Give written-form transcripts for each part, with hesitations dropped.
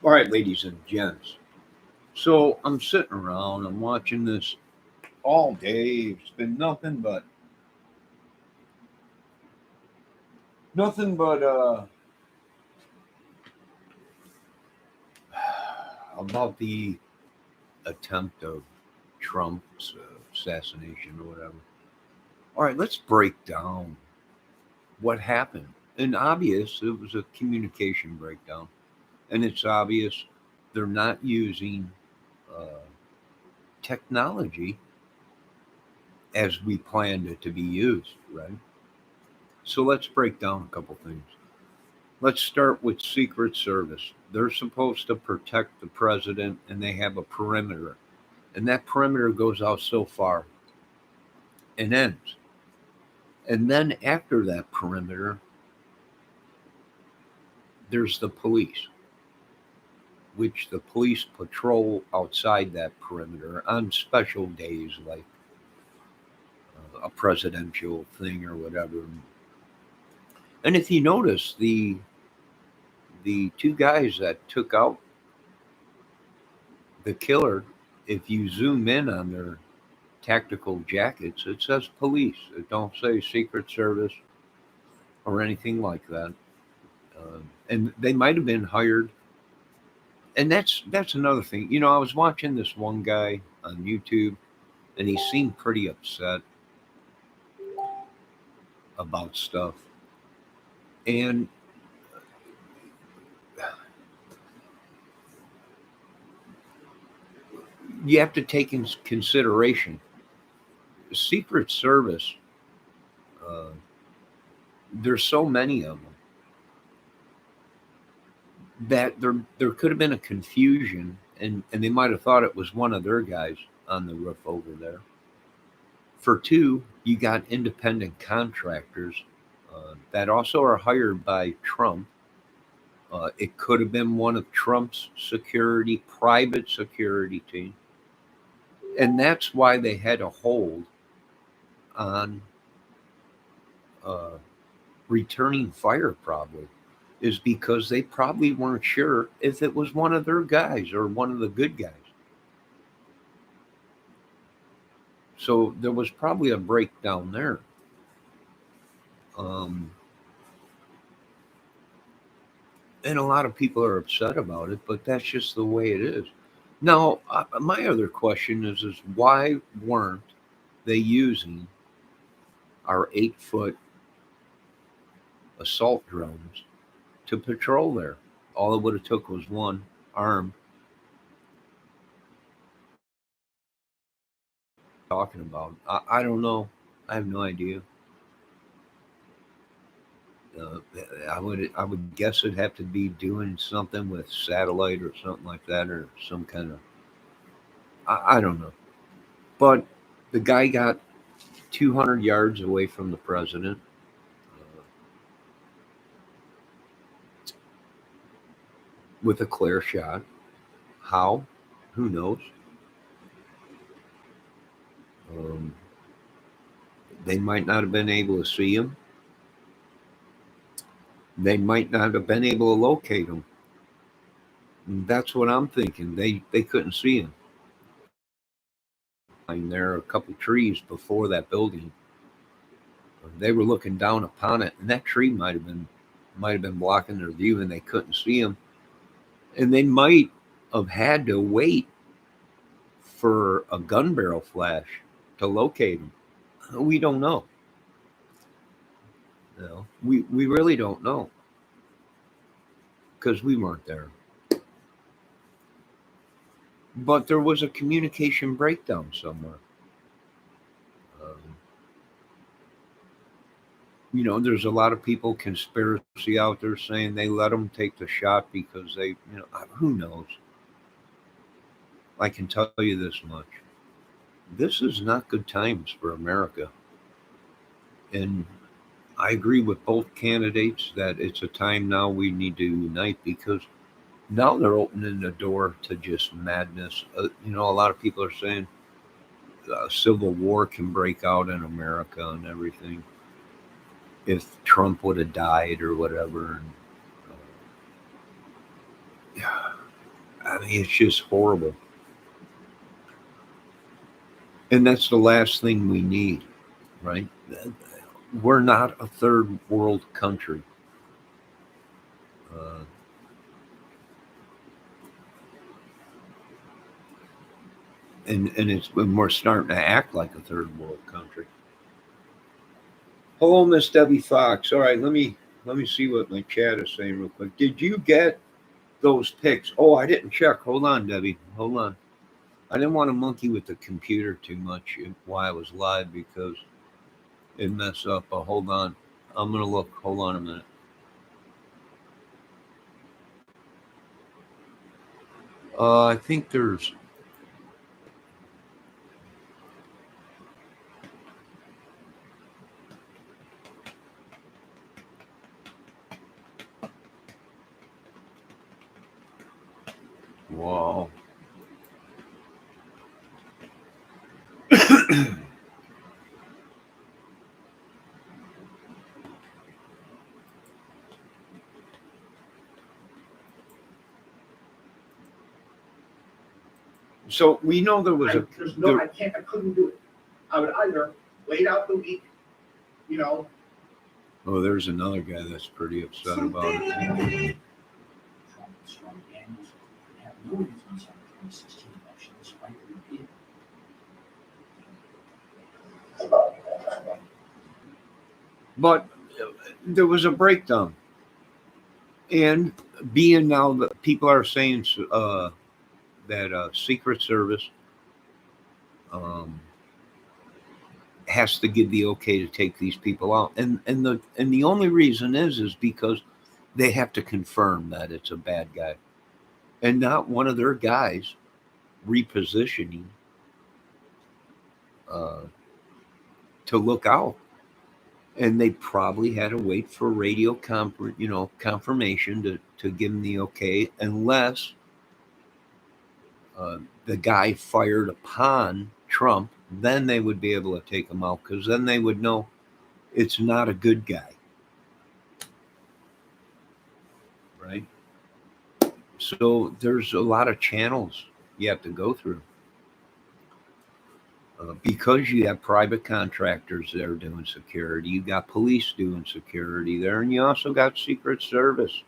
All right, ladies and gents. So I'm sitting around, I'm watching this all day. It's been nothing but about the attempt of Trump's assassination or whatever. All right, let's break down what happened. And obvious, it was a communication breakdown, and it's obvious they're not using uh, technology as we planned it to be used, right? So let's break down a couple things. Let's start with Secret Service. They're supposed to protect the president and they have a perimeter. And that perimeter goes out so far and ends. And then after that perimeter, there's the police, which the police patrol outside that perimeter on special days like a presidential thing or whatever. And if you notice, the two guys that took out the killer, if you zoom in on their tactical jackets, it says police. It don't say Secret Service or anything like that. And they might have been hired. And that's another thing. You know, I was watching this one guy on YouTube, and he seemed pretty upset about stuff. And you have to take in consideration Secret Service. Uh, there's so many of them that there could have been a confusion, and they might have thought it was one of their guys on the roof over there. For two, you got independent contractors that also are hired by Trump. It could have been one of Trump's security, private security team. And that's why they had a hold on uh, returning fire, probably, is because they probably weren't sure if it was one of their guys or one of the good guys. So there was probably a breakdown there. Um, and a lot of people are upset about it, but that's just the way it is. Now, my other question is why weren't they using our 8 foot assault drones to patrol there? All it would have took was one armed talking about. I don't know. I have no idea. Uh, I would guess it'd have to be doing something with satellite or something like that, or some kind of I don't know. But the guy got 200 yards away from the president with a clear shot. How? Who knows? Um, they might not have been able to see him. They might not have been able to locate him. And that's what I'm thinking. They couldn't see him. And there are a couple trees before that building. They were looking down upon it, and that tree might have been blocking their view, and they couldn't see him. And they might have had to wait for a gun barrel flash to locate him. We don't know. We really don't know because we weren't there. But there was a communication breakdown somewhere. Um, there's a lot of people conspiracy out there saying they let them take the shot because who knows? I can tell you this much: this is not good times for America, and I agree with both candidates that it's a time now we need to unite because now they're opening the door to just madness. A lot of people are saying a civil war can break out in America and everything. if Trump would have died or whatever. And, I mean, it's just horrible. And that's the last thing we need, right? We're not a third world country. Uh, and we're starting to act like a third world country. Hello, Miss Debbie Fox. All right, let me see what my chat is saying real quick. Did you get those pics? Oh, I didn't check. Hold on, Debbie. Hold on. I didn't want to monkey with the computer too much while I was live because it messed up. But hold on. I'm gonna look. Hold on a minute. I think there's. Wow. So we know there was I can't. I couldn't do it. I would either wait out the week, you know. Oh, there's another guy that's pretty upset about it. But there was a breakdown. And being now that people are saying that Secret Service um, has to give the okay to take these people out, and the only reason is because they have to confirm that it's a bad guy, and not one of their guys repositioning uh, to look out. And they probably had to wait for confirmation to give them the okay, unless the guy fired upon Trump, then they would be able to take him out because then they would know it's not a good guy, right? So there's a lot of channels you have to go through because you have private contractors there doing security, you got police doing security there, and you also got Secret Service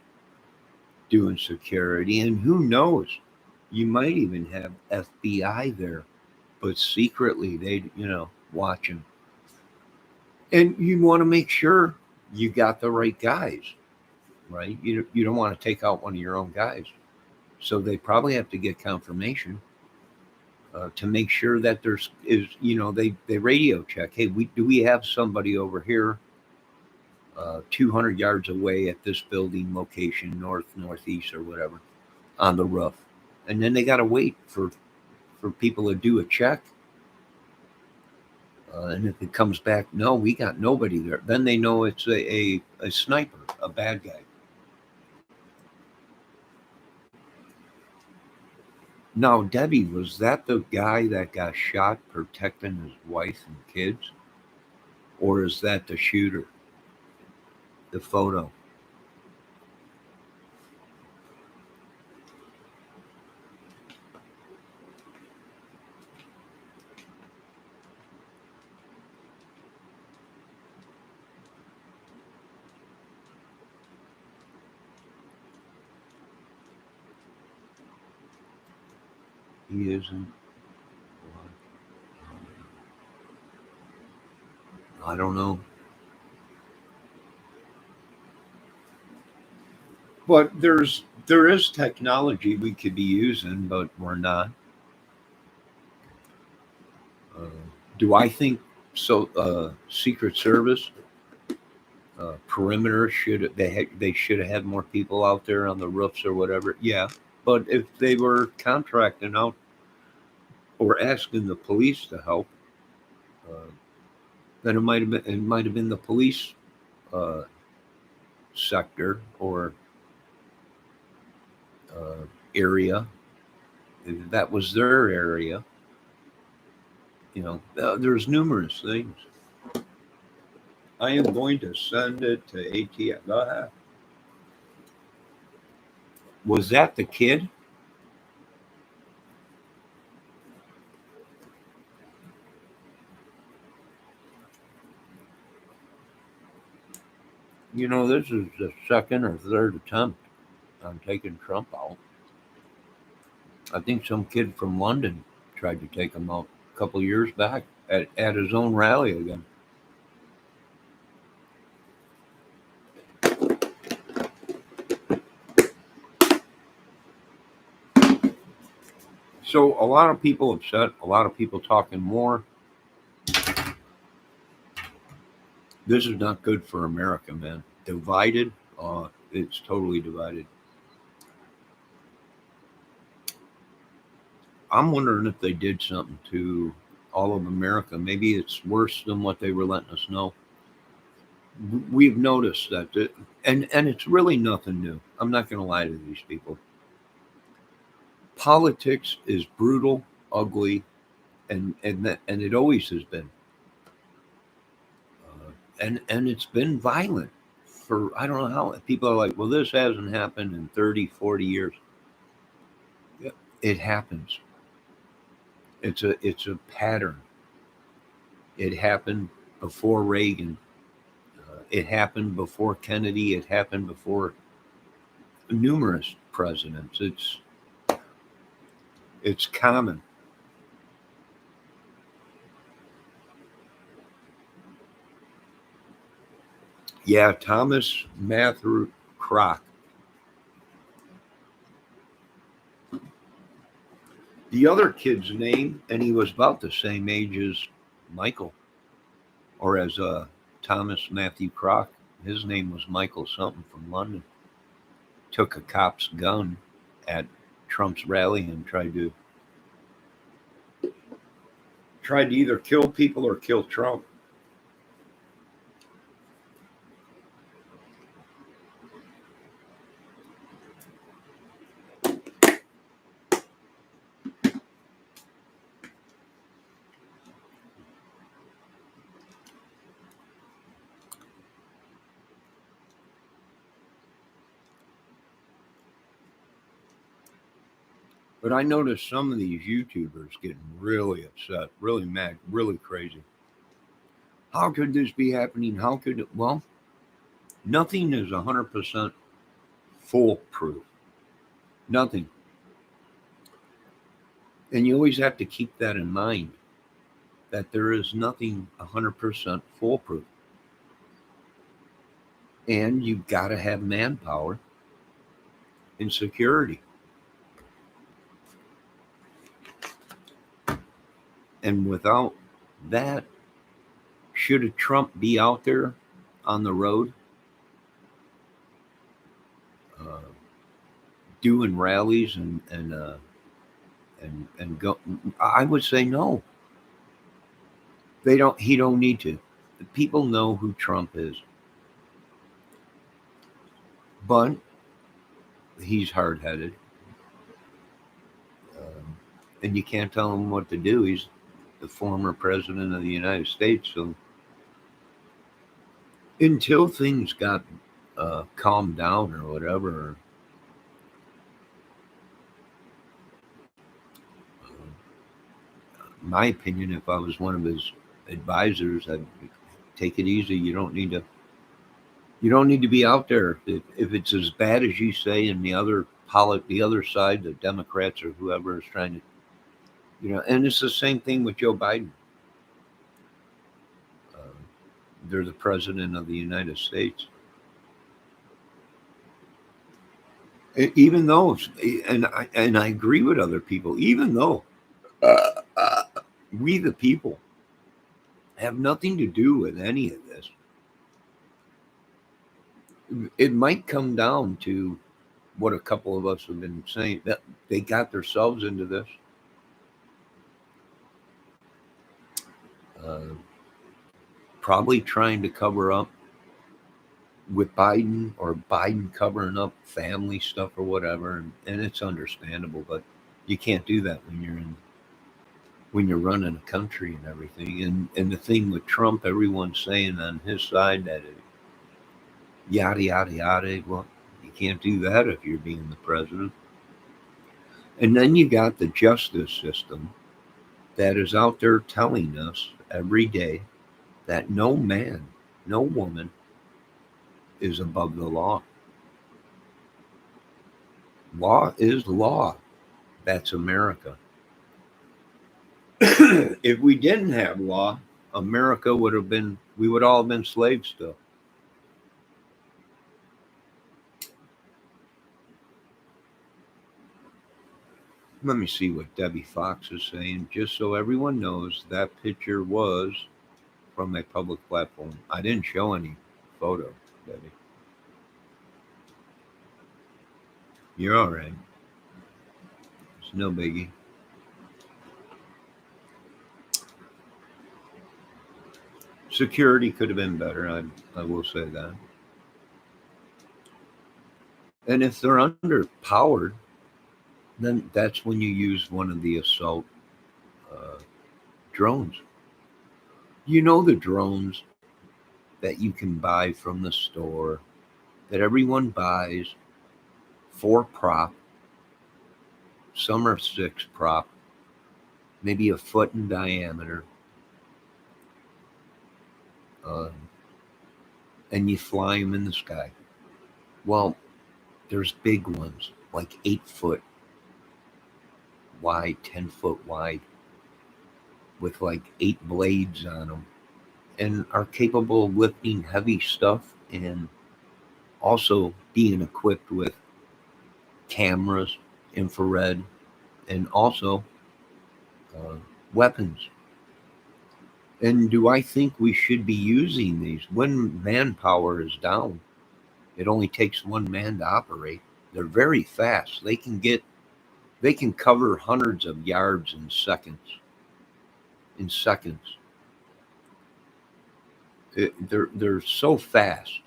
doing security, and who knows, you might even have FBI there, but secretly they watching. And you want to make sure you got the right guys, right? You don't want to take out one of your own guys. So they probably have to get confirmation to make sure that they radio check. Hey, we have somebody over here 200 yards away at this building location, northeast or whatever, on the roof. And then they got to wait for people to do a check. And if it comes back, no, we got nobody there, then they know it's a sniper, a bad guy. Now, Debbie, was that the guy that got shot protecting his wife and kids? Or is that the shooter? The photo? He isn't. I don't know. But there is technology we could be using, but we're not. Uh, do I think so? Secret Service perimeter they should have had more people out there on the roofs or whatever. Yeah, but if they were contracting out or asking the police to help, uh, then it might have been the police uh, sector or area. If that was their area. There's numerous things. I am going to send it to ATM. Go ahead. Was that the kid? This is the second or third attempt on taking Trump out. I think some kid from London tried to take him out a couple years back at his own rally again. So a lot of people upset, a lot of people talking more. This is not good for America, man. Divided, it's totally divided. I'm wondering if they did something to all of America. Maybe it's worse than what they were letting us know. We've noticed that, and it's really nothing new. I'm not going to lie to these people. Politics is brutal, ugly, and it always has been. And it's been violent for I don't know how people are like, well, this hasn't happened in 30, 40 years. Yeah, it happens. It's a pattern. It happened before Reagan. It happened before Kennedy. It happened before numerous presidents. It's common. Yeah, Thomas Matthew Crock. The other kid's name, and he was about the same age as Michael, or as Thomas Matthew Crock. His name was Michael something from London. Took a cop's gun at Trump's rally and tried to either kill people or kill Trump. But I noticed some of these YouTubers getting really upset, really mad, really crazy. How could this be happening? How could it? Well, nothing is 100% foolproof. Nothing. And you always have to keep that in mind that there is nothing 100% foolproof. And you've got to have manpower and security. And without that, should a Trump be out there on the road uh, doing rallies and go? I would say no. They don't. He don't need to. The people know who Trump is, but he's hard headed, and you can't tell him what to do. He's the former president of the United States, so until things got calmed down or whatever. My opinion, if I was one of his advisors, I'd take it easy. You don't need to be out there if it's as bad as you say. And the other side, the Democrats or whoever is trying to, and it's the same thing with Joe Biden. Uh, they're the president of the United States. Even though, and I agree with other people, even though uh, uh, we the people have nothing to do with any of this. It might come down to what a couple of us have been saying, that they got themselves into this. Uh, Probably trying to cover up with Biden, or Biden covering up family stuff or whatever. And it's understandable, but you can't do that when you're in. when you're running a country and everything. And the thing with Trump, everyone's saying on his side that it, yada yada yada. Well, you can't do that if you're being the president. And then you got the justice system that is out there telling us every day that no man, no woman is above the law. Law is law. That's America. If we didn't have law, America would have been, we would all have been slaves still. Let me see what Debbie Fox is saying, just so everyone knows that picture was from a public platform. I didn't show any photo, Debbie. You're all right. It's no biggie. Security could have been better. I will say that. And if they're underpowered, then that's when you use one of the assault uh, drones. You know the drones that you can buy from the store that everyone buys, 4 prop, some are 6 prop, maybe a foot in diameter, uh, and you fly them in the sky. Well, there's big ones, like 8 foot wide, 10 foot wide, with like 8 blades on them, and are capable of lifting heavy stuff and also being equipped with cameras, infrared, and also uh, weapons. And do I think we should be using these when manpower is down? It only takes one man to operate. They're very fast. They can cover hundreds of yards in seconds. In seconds, they're so fast.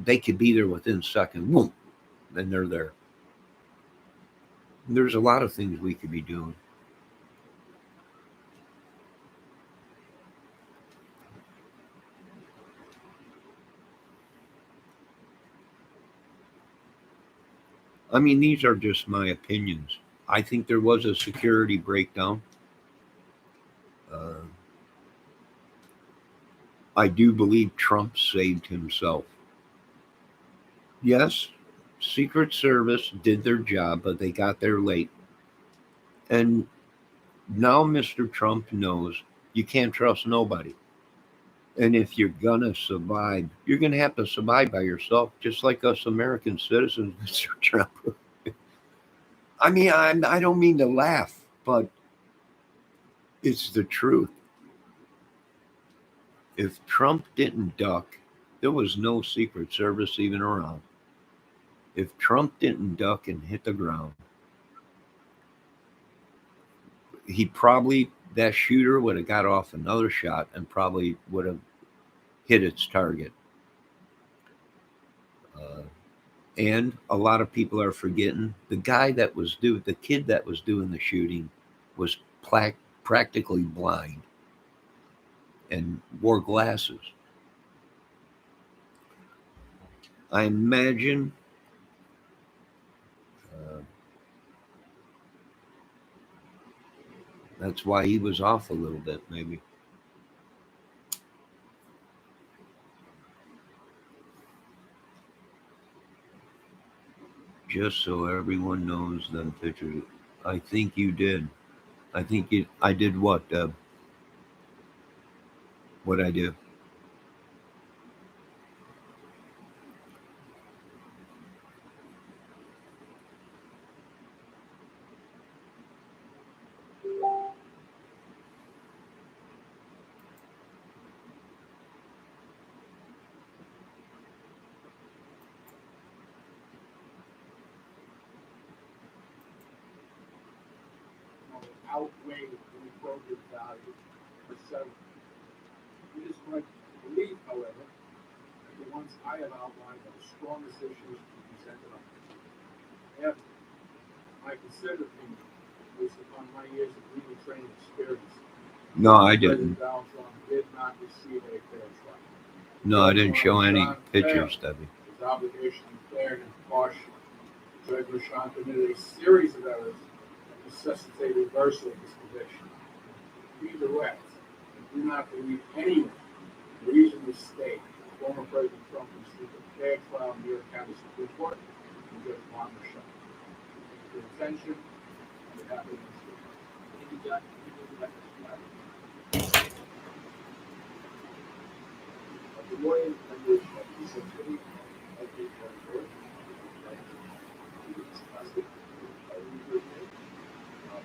They could be there within seconds. Boom, and they're there. There's a lot of things we could be doing. I mean, these are just my opinions. I think there was a security breakdown. Uh, I do believe Trump saved himself. Yes, Secret Service did their job, but they got there late. And now Mr. Trump knows you can't trust nobody. And if you're going to survive, you're going to have to survive by yourself, just like us American citizens, Mr. Trump. I mean, I don't mean to laugh, but it's the truth. If Trump didn't duck, there was no Secret Service even around. If Trump didn't duck and hit the ground, he probably, that shooter would have got off another shot and probably would have hit its target. Uh, and a lot of people are forgetting the kid that was doing the shooting was practically blind and wore glasses. I imagine uh, that's why he was off a little bit, maybe. Just so everyone knows them pictures. I think you did. I did what? What I do? Outweigh the appropriate value for settlement. We just want to believe, however, that the ones I have outlined are the strongest issues to be presented on. However, my considered opinion based upon my years of legal training experience, No, I President didn't. Donald Trump did not receive a fair trial. No, I didn't show any John pictures, failed Debbie. his obligation to be fair and impartial. Judge Rashan committed a series of errors that necessitate reversal of this conviction. Be direct and do not believe anyone reasonably state former President Trump received a fair trial in New York County Supreme Court from Judge Juan Rashan. Thank you for your attention. On behalf of the Institute. Thank you, Jack. Good morning, members of the subcommittee of the County Board.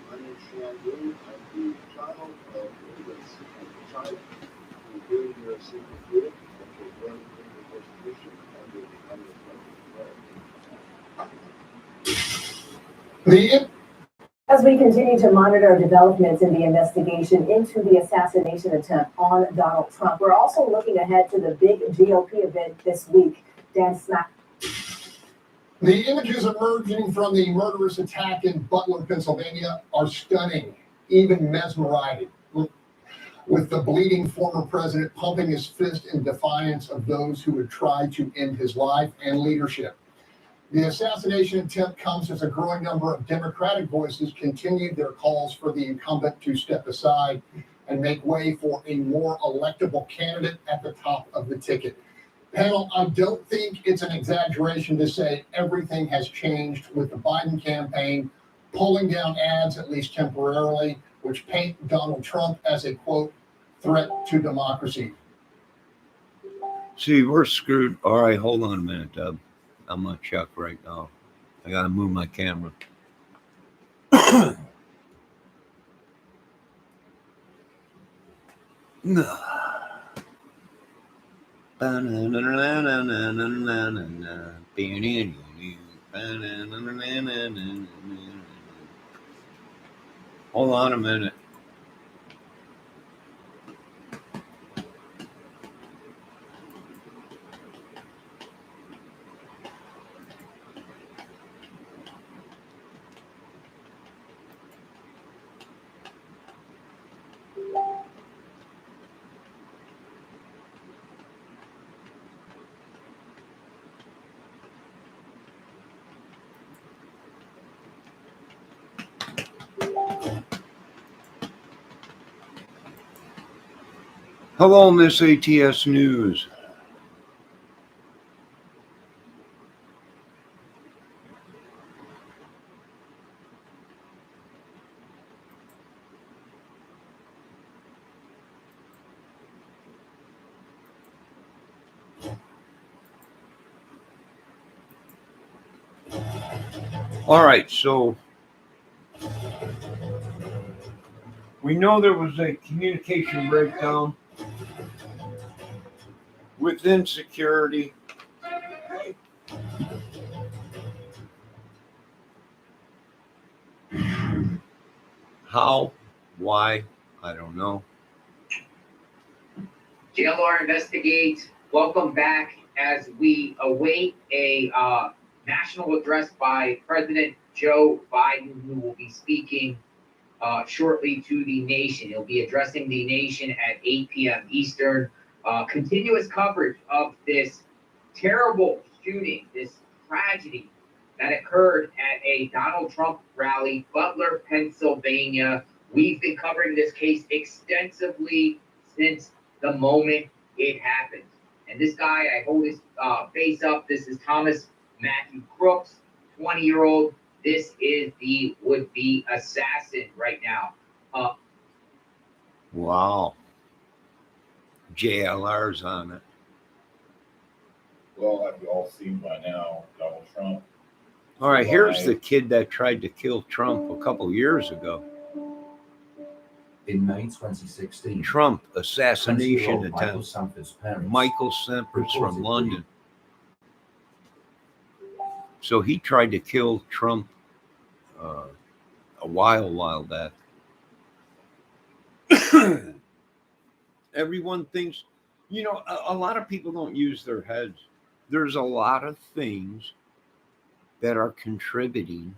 My name is Sean Boone. I'm the child of immigrants and the child who gained their citizenship after running from the persecution under the The As we continue to monitor developments in the investigation into the assassination attempt on Donald Trump, we're also looking ahead to the big GOP event this week. Dan Smack. The images emerging from the murderous attack in Butler, Pennsylvania are stunning, even mesmerizing, with the bleeding former president pumping his fist in defiance of those who would try to end his life and leadership. The assassination attempt comes as a growing number of Democratic voices continued their calls for the incumbent to step aside and make way for a more electable candidate at the top of the ticket. Panel, I don't think it's an exaggeration to say everything has changed with the Biden campaign pulling down ads, at least temporarily, which paint Donald Trump as a, quote, threat to democracy. See, we're screwed. All right, hold on a minute, Deb. I'm on Chuck right now. I gotta move my camera. Hold on a minute. Hello, Miss ATS News. All right, so we know there was a communication breakdown within security. How? Why? I don't know. JLR Investigate, welcome back as we await a national address by President Joe Biden, who will be speaking shortly to the nation. He'll be addressing the nation at 8 p.m. Eastern. Continuous coverage of this terrible shooting, this tragedy that occurred at a Donald Trump rally, Butler, Pennsylvania. We've been covering this case extensively since the moment it happened. And this guy, I hold his face up. This is Thomas Matthew Crooks, 20-year-old. This is the would-be assassin right now. Wow. JLR's on it. Well, have you all seen by now Donald Trump? All right, here's the kid that tried to kill Trump a couple years ago. In May 2016, Trump assassination attempt. Michael parents Semper's from London. So he tried to kill Trump a while back. Everyone thinks, you know, a lot of people don't use their heads. There's a lot of things that are contributing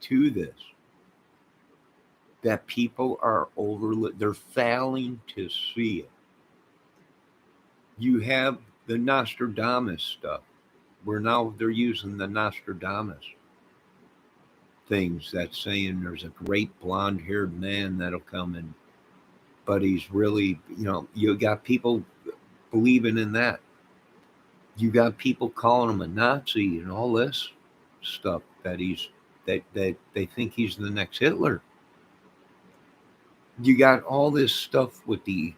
to this. that people are they're failing to see it. You have the Nostradamus stuff, where now they're using the Nostradamus things that's saying there's a great blonde haired man that'll come in, but he's really, you got people believing in that. You got people calling him a Nazi and all this stuff that they think he's the next Hitler. You got all this stuff with the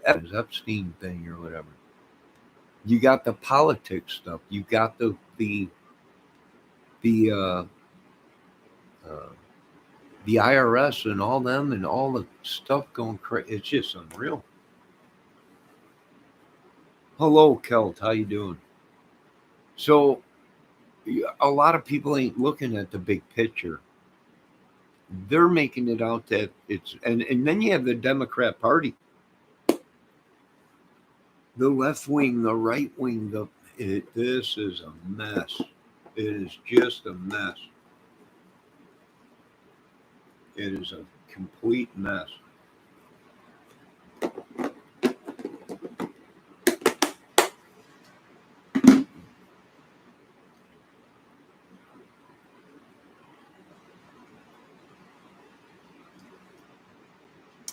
Epstein thing or whatever. You got the politics stuff. You got the uh, the IRS and all them and all the stuff going crazy. It's just unreal. Hello, Kelt. How you doing? So a lot of people ain't looking at the big picture. They're making it out that it's and then you have the Democrat Party, the left wing, the right wing. This is a mess. It is just a mess. It is a complete mess.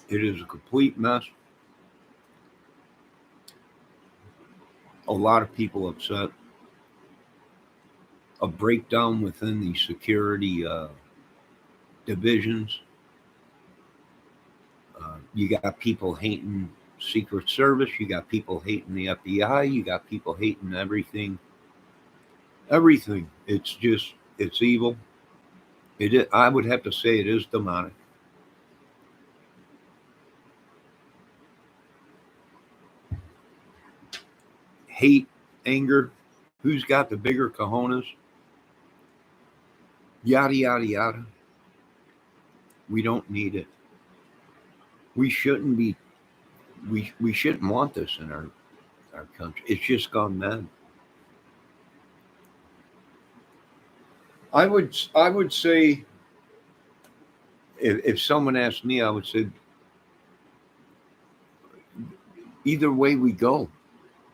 It is a complete mess. A lot of people upset. A breakdown within the security divisions. You got people hating Secret Service. You got people hating the FBI. You got people hating everything. Everything. It's evil. It is, I would have to say it is demonic. Hate, anger. Who's got the bigger cojones? Yada, yada, yada. We don't need it. We shouldn't be, we shouldn't want this in our country. It's just gone mad. I would say if someone asked me, I would say either way we go,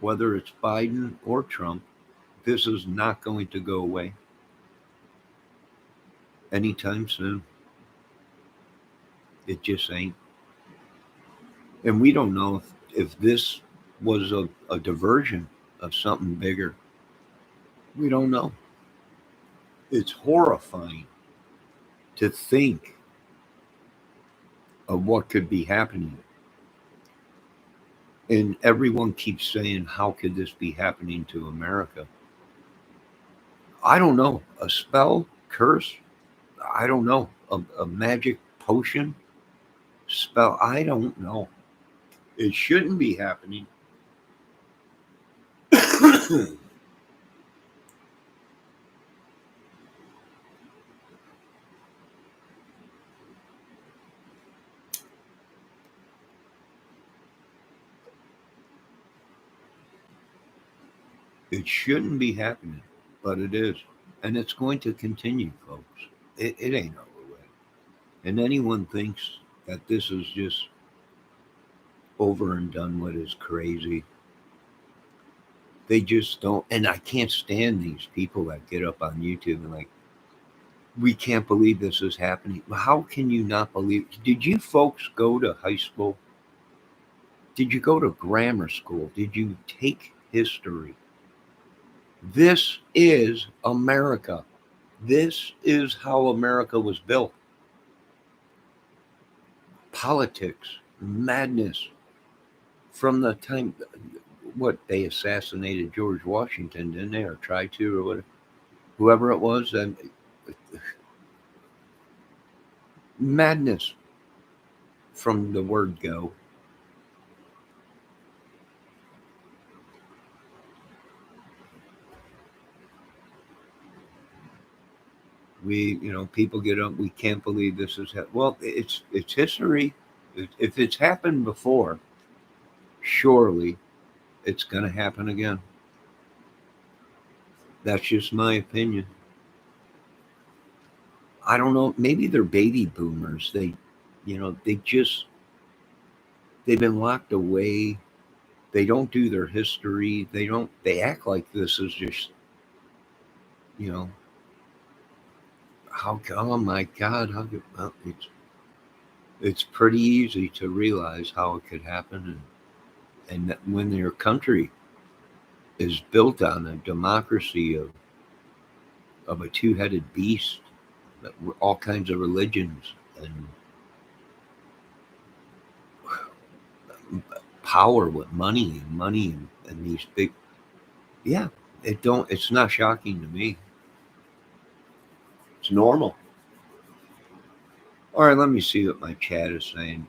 whether it's Biden or Trump, this is not going to go away anytime soon. It just ain't. And we don't know if this was a diversion of something bigger. We don't know. It's horrifying to think of what could be happening. And everyone keeps saying, how could this be happening to America? I don't know. A spell, curse, I don't know. A magic potion, spell, I don't know. It shouldn't be happening. It shouldn't be happening, but it is. And it's going to continue, folks. It ain't over with. And anyone thinks that this is just over and done with is crazy. They just don't. And I can't stand these people that get up on YouTube and like, we can't believe this is happening. How can you not believe? Did you folks go to high school? Did you go to grammar school? Did you take history? This is America. This is how America was built. Politics, madness. From the time, what, they assassinated George Washington, didn't they? Or tried to, or whatever. Whoever it was. And madness from the word go. People get up. We can't believe this is well. It's history. If it's happened before, surely it's going to happen again. That's just my opinion. I don't know, maybe they're baby boomers. They've been locked away. They don't do their history. They act like this is just, you know, oh my God, well, it's pretty easy to realize how it could happen. And that when your country is built on a democracy of a two-headed beast, all kinds of religions and power with money and these big, yeah, it's not shocking to me. It's normal. All right, let me see what my chat is saying.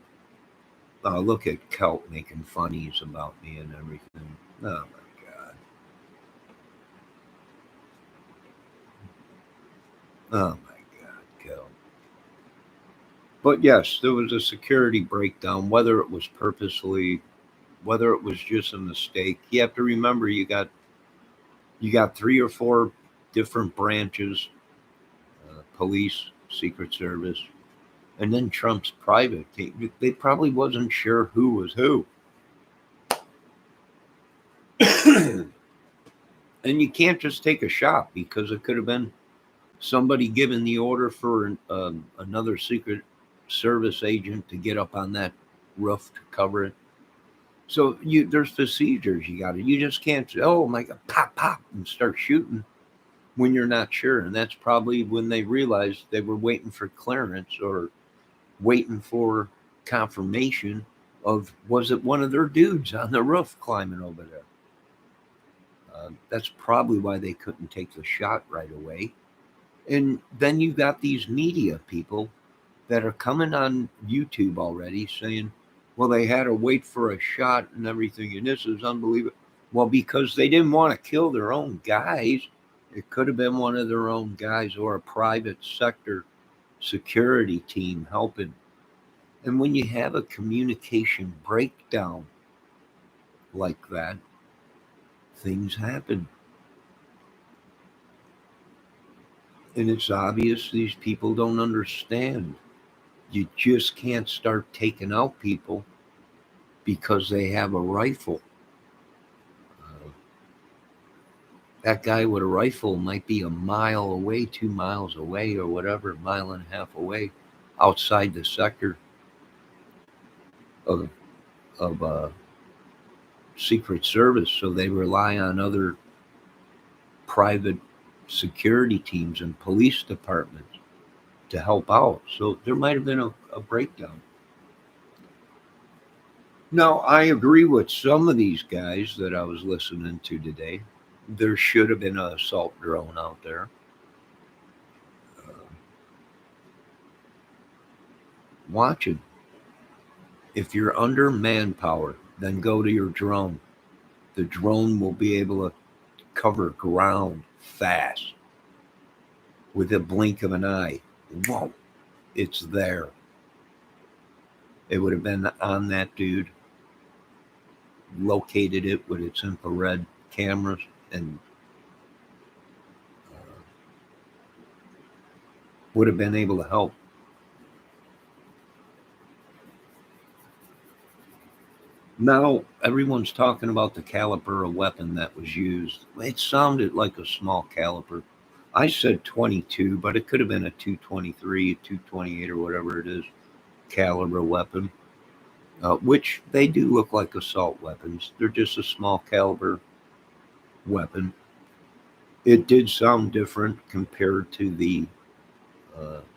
Look at Kelt making funnies about me and everything. Oh my God. Oh my God, Kelt. But yes, there was a security breakdown, whether it was purposely, whether it was just a mistake. You have to remember you got 3 or 4 different branches, police, Secret Service, and then Trump's private team. They probably wasn't sure who was who. And you can't just take a shot because it could have been somebody giving the order for another Secret Service agent to get up on that roof to cover it. So there's procedures you just can't say, oh my God, pop, pop, and start shooting when you're not sure. And that's probably when they realized they were waiting for clearance or waiting for confirmation of, was it one of their dudes on the roof climbing over there? That's probably why they couldn't take the shot right away. And then you got these media people that are coming on YouTube already saying, well, they had to wait for a shot and everything, and this is unbelievable. Well, because they didn't want to kill their own guys. It could have been one of their own guys or a private sector security team helping. And when you have a communication breakdown like that, things happen. And it's obvious these people don't understand. You just can't start taking out people because they have a rifle. That guy with a rifle might be a mile away, 2 miles away, or whatever, mile and a half away, outside the sector of Secret Service. So they rely on other private security teams and police departments to help out. So there might have been a breakdown. Now, I agree with some of these guys that I was listening to today. There should have been an assault drone out there. Uh, Watch it. If you're under manpower, then go to your drone. The drone will be able to cover ground fast with a blink of an eye. Whoa, it's there. It would have been on that dude, located it with its infrared cameras, and would have been able to help. Now, everyone's talking about the caliber of weapon that was used. It sounded like a small caliber. I said 22, but it could have been a 223, 228, or whatever it is, caliber weapon, which they do look like assault weapons. They're just a small caliber weapon. It did sound different compared to the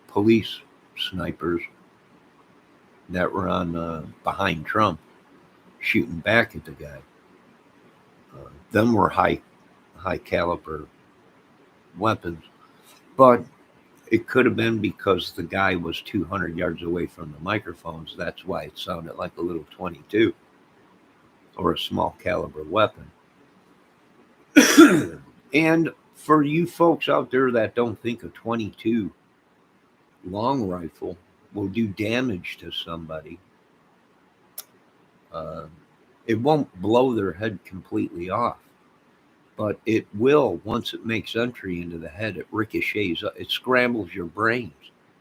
police snipers that were on behind Trump shooting back at the guy. Them were high caliber weapons, but it could have been because the guy was 200 yards away from the microphones. That's why it sounded like a little 22 or a small caliber weapon. And for you folks out there that don't think a 22 long rifle will do damage to somebody, it won't blow their head completely off, but it will. Once it makes entry into the head, it ricochets, it scrambles your brains.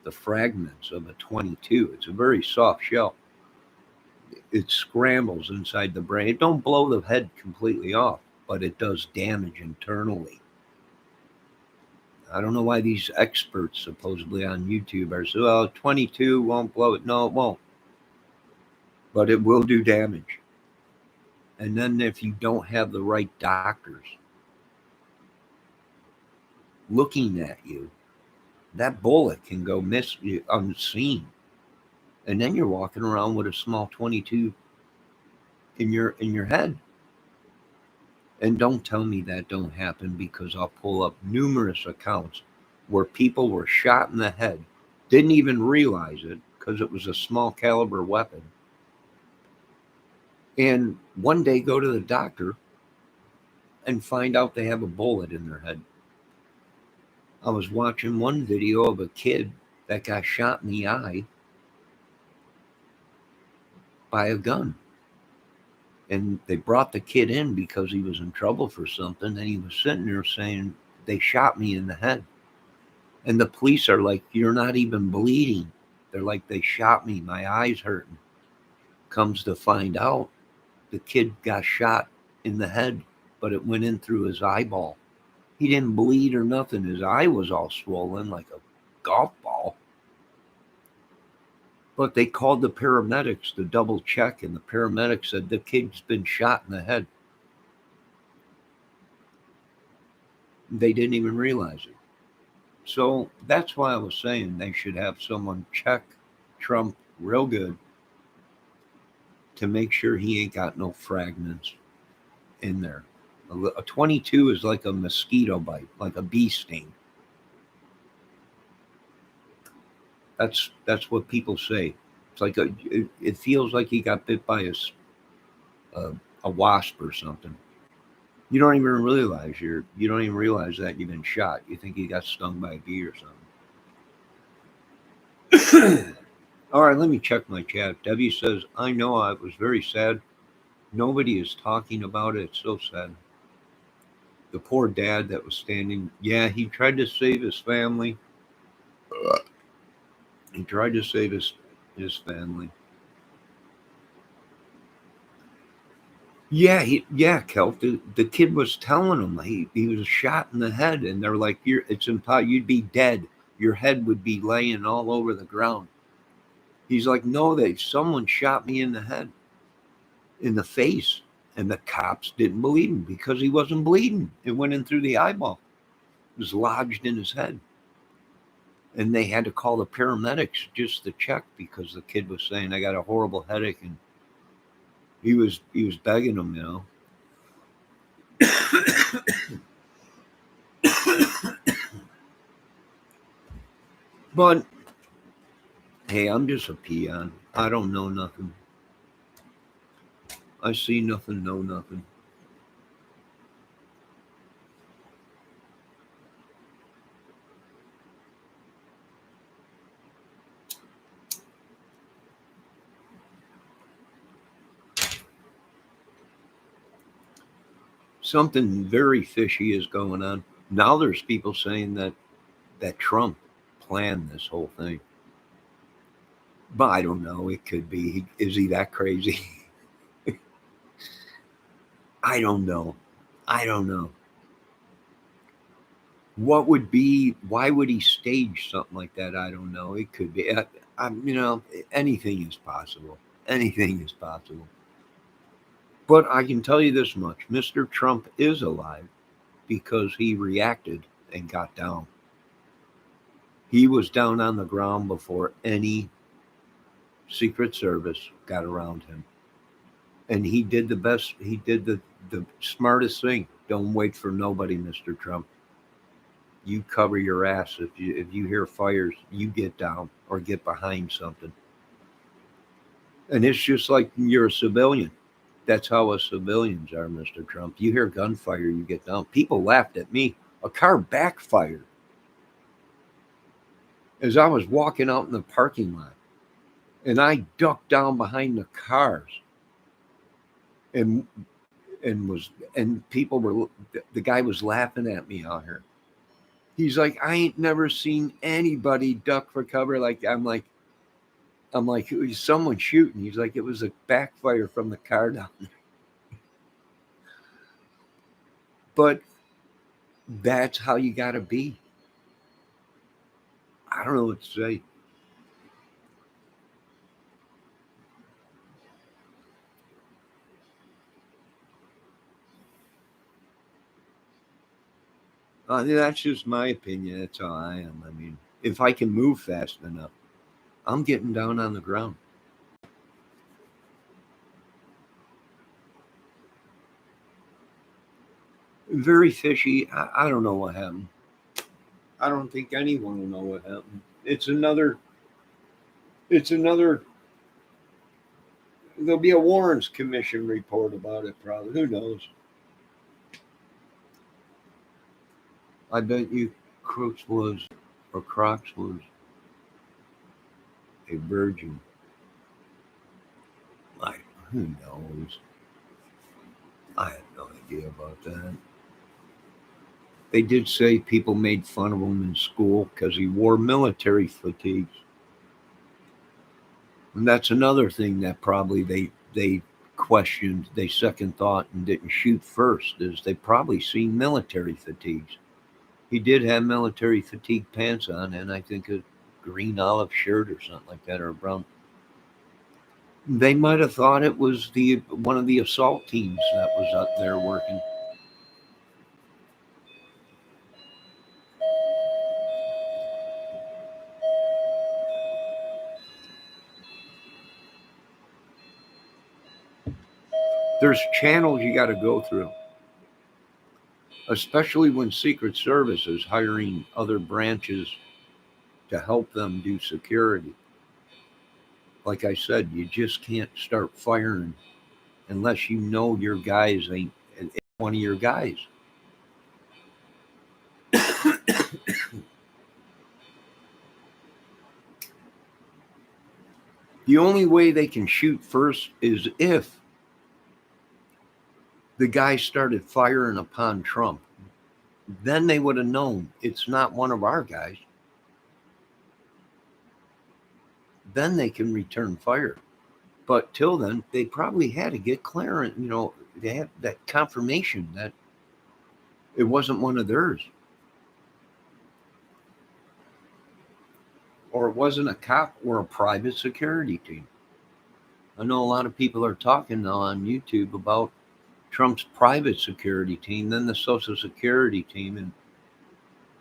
the fragments of a 22. It's a very soft shell. It scrambles inside the brain. It don't blow the head completely off, but it does damage internally. I don't know why these experts supposedly on YouTube are saying, well, 22 won't blow it. No, it won't. But it will do damage. And then if you don't have the right doctors looking at you, that bullet can go unseen. And then you're walking around with a small 22 in your head. And don't tell me that don't happen, because I'll pull up numerous accounts where people were shot in the head, didn't even realize it because it was a small caliber weapon, and one day go to the doctor and find out they have a bullet in their head. I was watching one video of a kid that got shot in the eye by a gun. And they brought the kid in because he was in trouble for something, and he was sitting there saying, they shot me in the head. And the police are like, you're not even bleeding. They're like, they shot me, my eye's hurting. Comes to find out, the kid got shot in the head, but it went in through his eyeball. He didn't bleed or nothing. His eye was all swollen like a golf ball. But they called the paramedics to double check, and the paramedics said the kid's been shot in the head. They didn't even realize it. So that's why I was saying they should have someone check Trump real good to make sure he ain't got no fragments in there. A 22 is like a mosquito bite, like a bee sting. That's what people say. It's like it feels like he got bit by a wasp or something. You don't even realize you don't even realize that you've been shot. You think you got stung by a bee or something. All right, let me check my chat. Debbie says, I know, I was very sad. Nobody is talking about it. It's so sad. The poor dad that was standing. Yeah, he tried to save his family. He tried to save his family. Yeah, Kelp. The kid was telling him he was shot in the head, and they're like, it's impossible. You'd be dead. Your head would be laying all over the ground. He's like, no, someone shot me in the head, in the face, and the cops didn't believe him because he wasn't bleeding. It went in through the eyeball. It was lodged in his head, and they had to call the paramedics just to check because the kid was saying, I got a horrible headache, and he was begging them, you know. But hey, I'm just a peon. I don't know nothing. I see nothing, know nothing. Something very fishy is going on. Now there's people saying that Trump planned this whole thing. But I don't know. It could be. Is he that crazy? I don't know. I don't know. Why would he stage something like that? I don't know. It could be. Anything is possible. Anything is possible. But I can tell you this much. Mr. Trump is alive because he reacted and got down. He was down on the ground before any Secret Service got around him. And he did the best. He did the smartest thing. Don't wait for nobody, Mr. Trump. You cover your ass. If you hear fires, you get down or get behind something. And it's just like you're a civilian. That's how us civilians are, Mr. Trump. You hear gunfire, you get down. People laughed at me. A car backfired as I was walking out in the parking lot. And I ducked down behind the cars. And people were, the guy was laughing at me out here. He's like, I ain't never seen anybody duck for cover. I'm like, "Is someone shooting?" He's like, it was a backfire from the car down there. But that's how you got to be. I don't know what to say. That's just my opinion. That's how I am. I mean, if I can move fast enough, I'm getting down on the ground. Very fishy. I don't know what happened. I don't think anyone will know what happened. It's another, there'll be a Warrens Commission report about it probably. Who knows? I bet you Crooks was, or Crocs was, a virgin. Like, who knows? I have no idea about that. They did say people made fun of him in school because he wore military fatigues. And that's another thing that probably they questioned, they second thought and didn't shoot first, is they probably seen military fatigues. He did have military fatigue pants on and I think a green olive shirt or something like that, or a brown. They might have thought it was the one of the assault teams that was up there working. There's channels you got to go through, especially when Secret Service is hiring other branches to help them do security. Like I said, you just can't start firing unless you know your guys ain't one of your guys. The only way they can shoot first is if the guy started firing upon Trump. Then they would have known it's not one of our guys. Then they can return fire. But till then, they probably had to get clearance. They had that confirmation that it wasn't one of theirs, or it wasn't a cop or a private security team. I know a lot of people are talking now on YouTube about Trump's private security team, then the Social Security team, and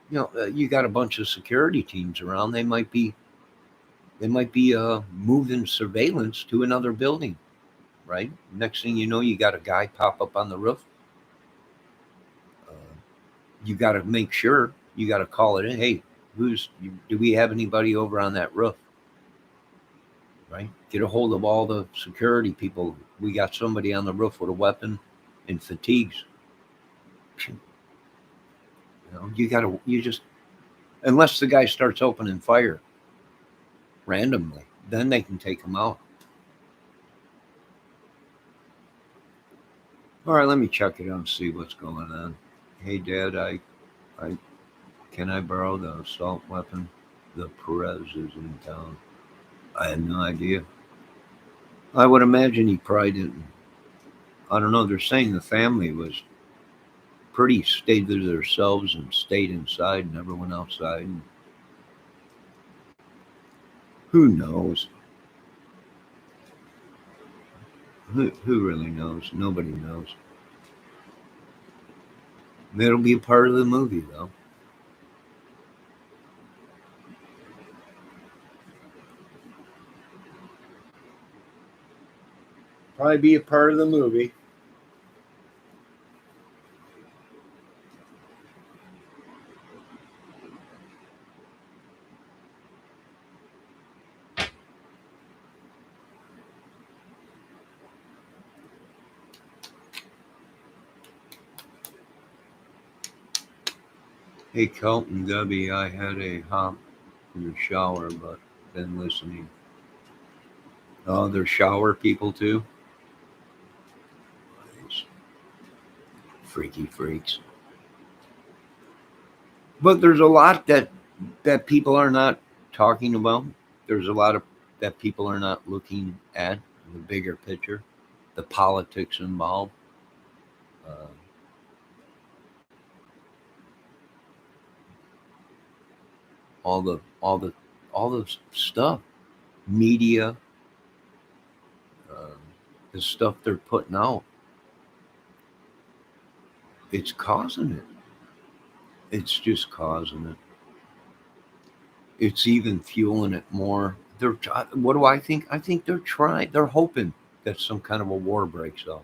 you got a bunch of security teams around. They might be moving surveillance to another building, right? Next thing you know, you got a guy pop up on the roof. Uh, you got to make sure, you got to call it in. Hey, do we have anybody over on that roof? Right? Get a hold of all the security people. We got somebody on the roof with a weapon and fatigues. You just, unless the guy starts opening fire randomly, then they can take him out. All right, let me check it out and see what's going on. Hey, Dad, I can I borrow the assault weapon? The Perez is in town. I had no idea. I would imagine he probably didn't. I don't know. They're saying the family was pretty stayed to themselves and stayed inside, never went outside. Who knows? Who really knows? Nobody knows. It'll be a part of the movie, though. Probably be a part of the movie. Hey, Kelton, Debbie, I had a hop in the shower, but been listening. Oh, they're shower people too? These freaky freaks. But there's a lot that people are not talking about. There's a lot of that people are not looking at the bigger picture, the politics involved. Uh, all the stuff, media, um, the stuff they're putting out, it's causing it. It's just causing it. It's even fueling it more. What do I think? I think they're trying. They're hoping that some kind of a war breaks out.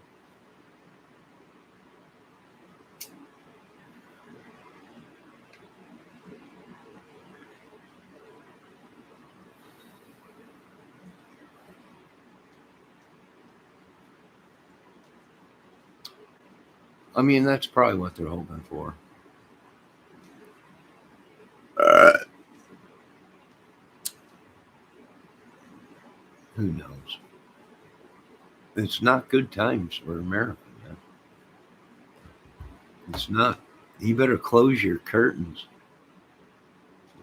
I mean, that's probably what they're hoping for. Who knows? It's not good times for America, man. It's not. You better close your curtains.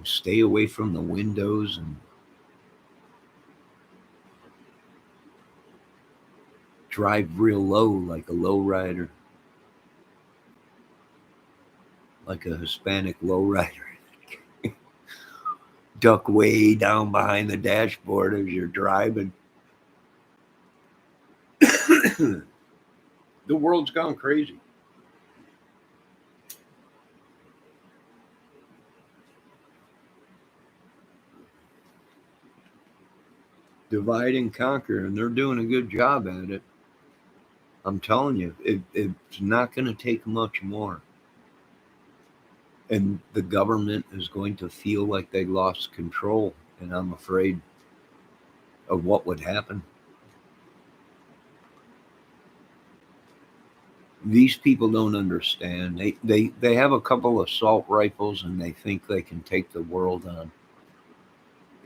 Stay away from the windows and drive real low like a lowrider, like a Hispanic lowrider. Duck way down behind the dashboard as you're driving. The world's gone crazy. Divide and conquer, and they're doing a good job at it. I'm telling you, it's not going to take much more. And the government is going to feel like they lost control. And I'm afraid of what would happen. These people don't understand. They have a couple of assault rifles and they think they can take the world on.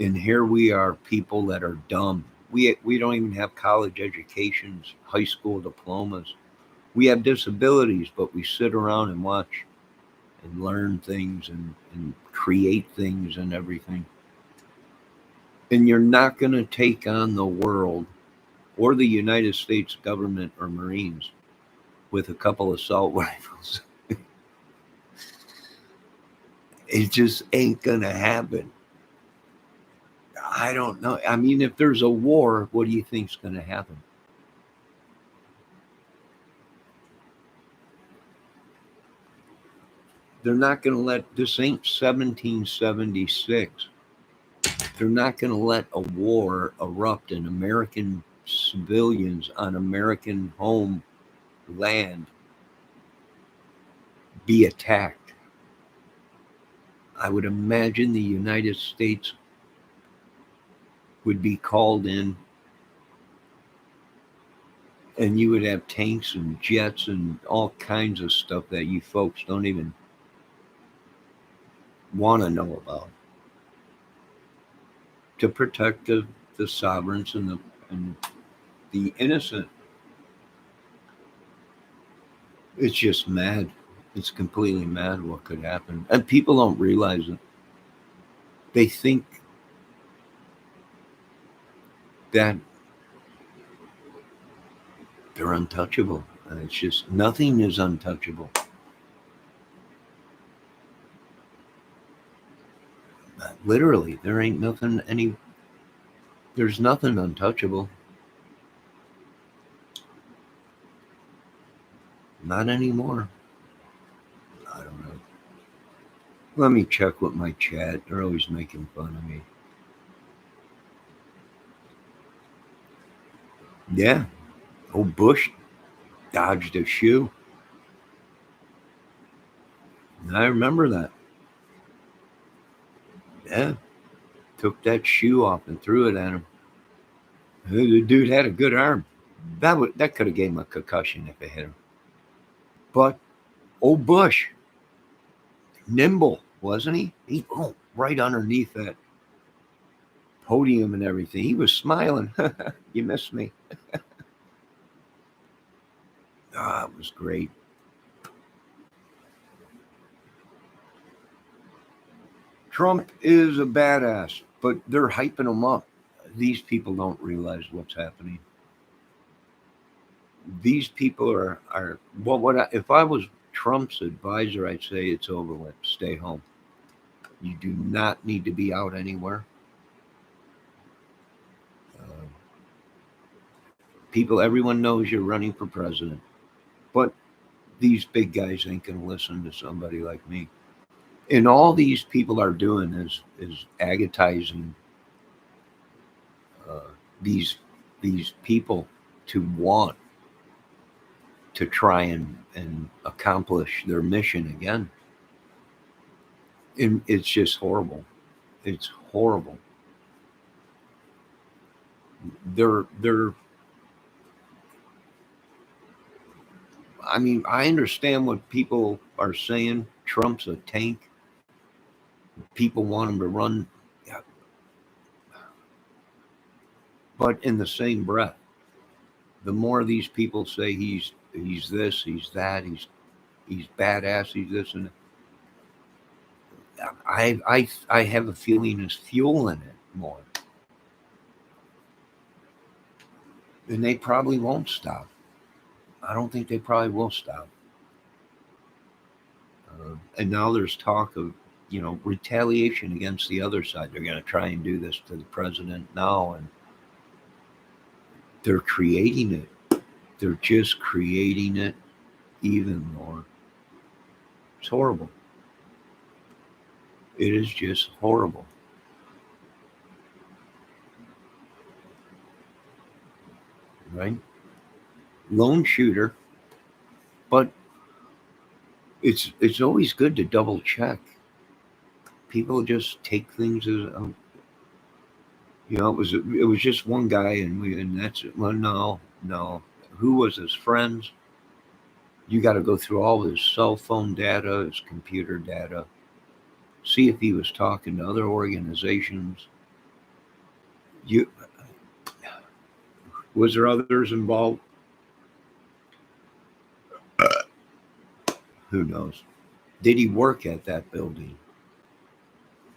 And here we are, people that are dumb. We don't even have college educations, high school diplomas. We have disabilities, but we sit around and watch and learn things and create things and everything. And you're not going to take on the world or the United States government or Marines with a couple of assault rifles. It just ain't going to happen. I don't know. I mean, if there's a war, what do you think's going to happen? They're not going to let this ain't 1776. They're not going to let a war erupt in American civilians on American home land be attacked. I would imagine the United States would be called in and you would have tanks and jets and all kinds of stuff that you folks don't even want to know about to protect the sovereigns and the innocent. It's just mad. It's completely mad what could happen. And people don't realize it. They think that they're untouchable. And it's just nothing is untouchable. Literally, there ain't nothing there's nothing untouchable. Not anymore. I don't know. Let me check with my chat. They're always making fun of me. Yeah. Old Bush dodged a shoe. I remember that. Yeah. Took that shoe off and threw it at him. The dude had a good arm. That could have gave him a concussion if it hit him. But old Bush, nimble, wasn't he? He right underneath that podium and everything. He was smiling. You missed me. It was great. Trump is a badass, but they're hyping him up. These people don't realize what's happening. These people are well. If I was Trump's advisor, I'd say it's over with. Stay home. You do not need to be out anywhere. People, everyone knows you're running for president, but these big guys ain't gonna listen to somebody like me. And all these people are doing is agonizing uh, these people to want to try and accomplish their mission again. And it's just horrible. It's horrible. They're I mean, I understand what people are saying. Trump's a tank. People want him to run. Yeah. But in the same breath, the more these people say he's this, he's that, he's badass, he's this, and I have a feeling it's fueling it more, and they probably won't stop. I don't think they probably will stop. And now there's talk of retaliation against the other side. They're going to try and do this to the president now, and they're creating it. They're just creating it even more. It's horrible. It is just horrible. Right? Lone shooter, but it's always good to double check. People just take things as it was just one guy and that's it. Well, no. Who was his friends? You got to go through all his cell phone data, his computer data, see if he was talking to other organizations. Was there others involved? Who knows? Did he work at that building?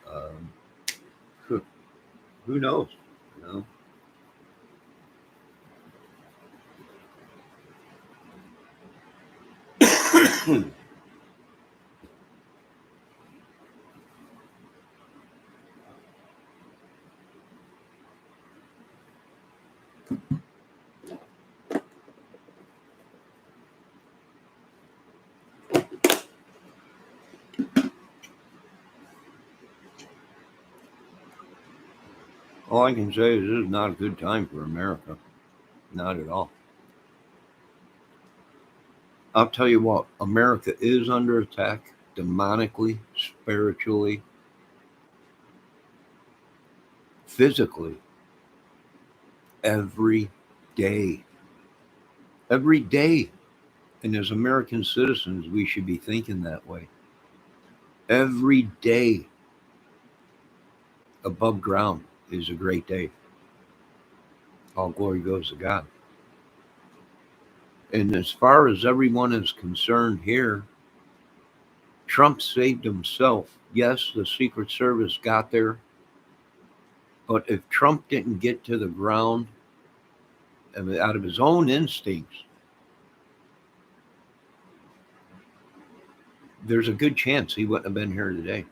Um, who knows? You know? All I can say is this is not a good time for America. Not at all. I'll tell you what, America is under attack demonically, spiritually, physically, every day. Every day. And as American citizens, we should be thinking that way. Every day above ground is a great day. All glory goes to God. And as far as everyone is concerned here, Trump saved himself. Yes, the Secret Service got there. But if Trump didn't get to the ground out of his own instincts, there's a good chance he wouldn't have been here today.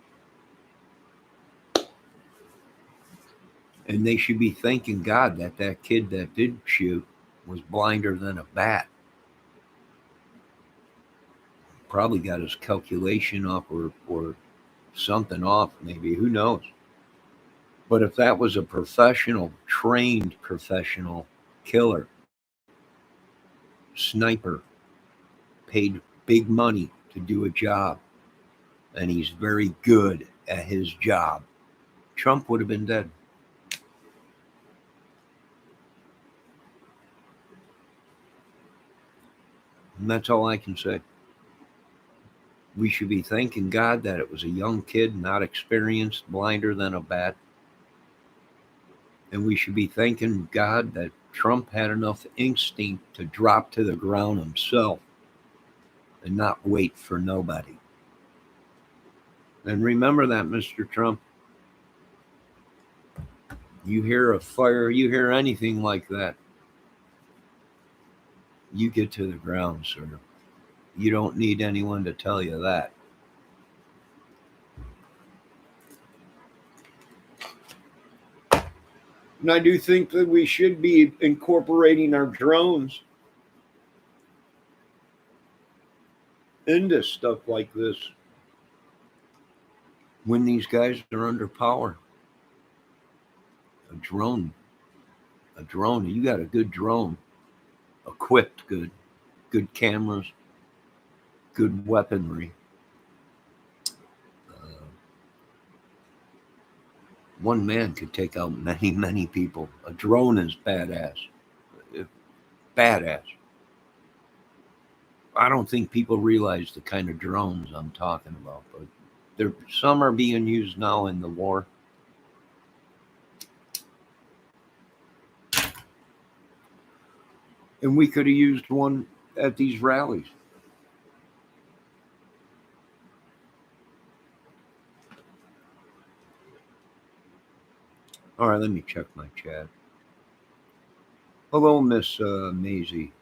And they should be thanking God that that kid that did shoot was blinder than a bat. Probably got his calculation off or something off, maybe. Who knows? But if that was a professional, trained professional killer, sniper, paid big money to do a job, and he's very good at his job, Trump would have been dead. And that's all I can say. We should be thanking God that it was a young kid, not experienced, blinder than a bat. And we should be thanking God that Trump had enough instinct to drop to the ground himself and not wait for nobody. And remember that, Mr. Trump. You hear a fire, you hear anything like that, you get to the ground, sir. You don't need anyone to tell you that. And I do think that we should be incorporating our drones into stuff like this when these guys are under power. A drone, you got a good drone, equipped good cameras, good weaponry. One man could take out many people. A drone is badass. Badass. I don't think people realize the kind of drones I'm talking about, but some are being used now in the war. And we could have used one at these rallies. All right, let me check my chat. Hello, Miss Maisie.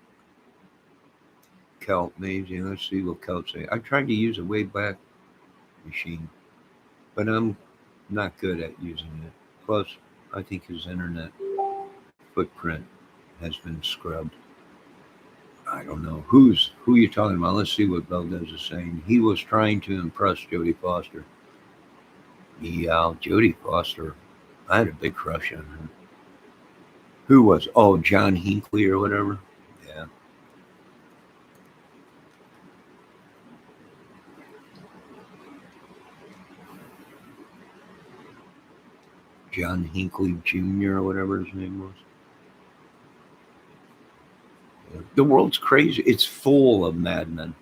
Kelt Maisie. Let's see what Kelt say. I tried to use a Wayback Machine, but I'm not good at using it. Plus, I think his internet footprint has been scrubbed. I don't know who you talking about. Let's see what Valdez is saying. He was trying to impress Jodie Foster. Yeah, Jodie Foster. I had a big crush on her. Who was? Oh, John Hinckley or whatever. Yeah. John Hinckley Jr. or whatever his name was. The world's crazy. It's full of madmen.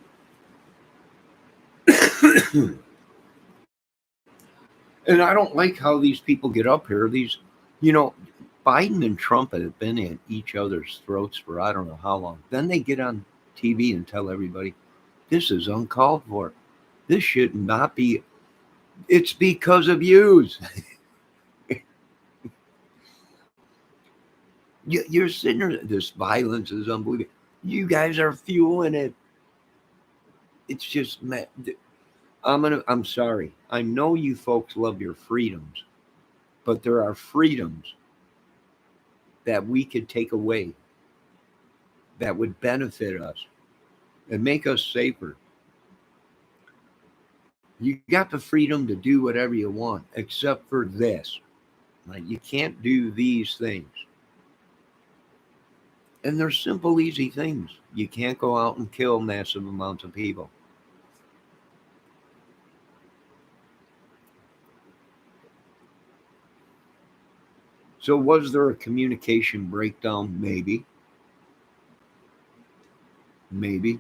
And I don't like how these people get up here. Biden and Trump have been at each other's throats for I don't know how long. Then they get on TV and tell everybody, this is uncalled for. This should not be. It's because of yous. You're sitting there. This violence is unbelievable. You guys are fueling it. It's just, I'm sorry. I know you folks love your freedoms, but there are freedoms that we could take away that would benefit us and make us safer. You got the freedom to do whatever you want, except for this. Like, you can't do these things. And they're simple, easy things. You can't go out and kill massive amounts of people. So was there a communication breakdown? Maybe. Maybe.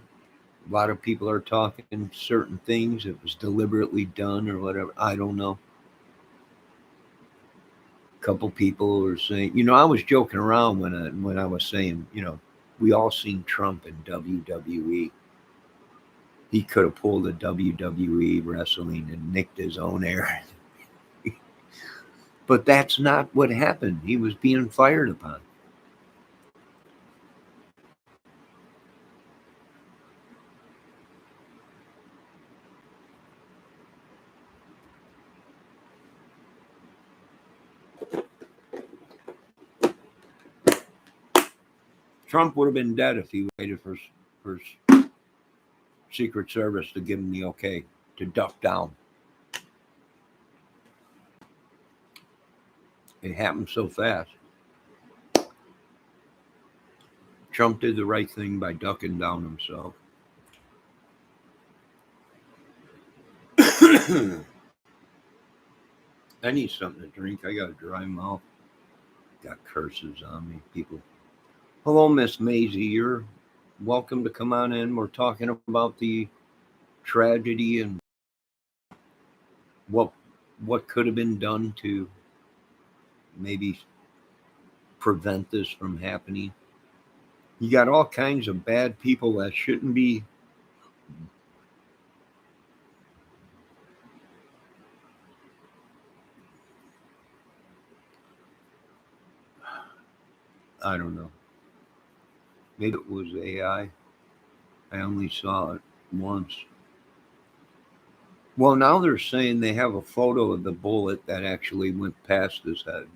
A lot of people are talking certain things. It was deliberately done or whatever. I don't know. A couple people were saying, I was joking around when I was saying, we all seen Trump in WWE. He could have pulled a WWE wrestling and nicked his own air. But that's not what happened. He was being fired upon. Trump would have been dead if he waited for Secret Service to give him the okay to duck down. It happened so fast. Trump did the right thing by ducking down himself. I need something to drink. I got a dry mouth. Got curses on me, people. Hello, Miss Maisie. You're welcome to come on in. We're talking about the tragedy and what could have been done to maybe prevent this from happening. You got all kinds of bad people that shouldn't be I don't know. Maybe it was AI. I only saw it once. Well, now they're saying they have a photo of the bullet that actually went past his head.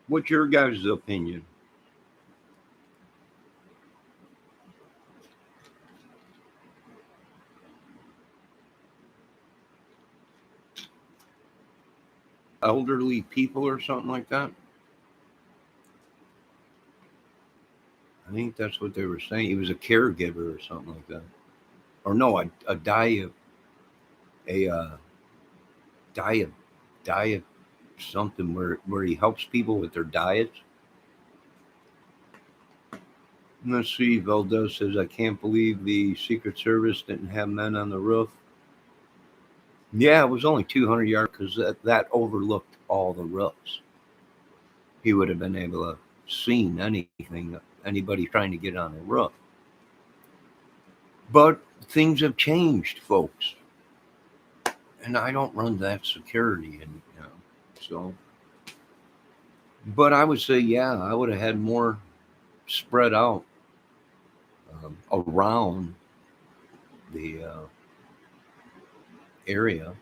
What's your guys' opinion? Elderly people or something like that? I think that's what they were saying. He was a caregiver or something like that. Or no, a diet, a diet something where he helps people with their diets. Let's see. Valdez says, I can't believe the Secret Service didn't have men on the roof. Yeah, it was only 200 yards because that overlooked all the roofs. He would have been able to seen anything, anybody trying to get on the roof. But things have changed, folks. And I don't run that security, and so. But I would say, yeah, I would have had more spread out around the area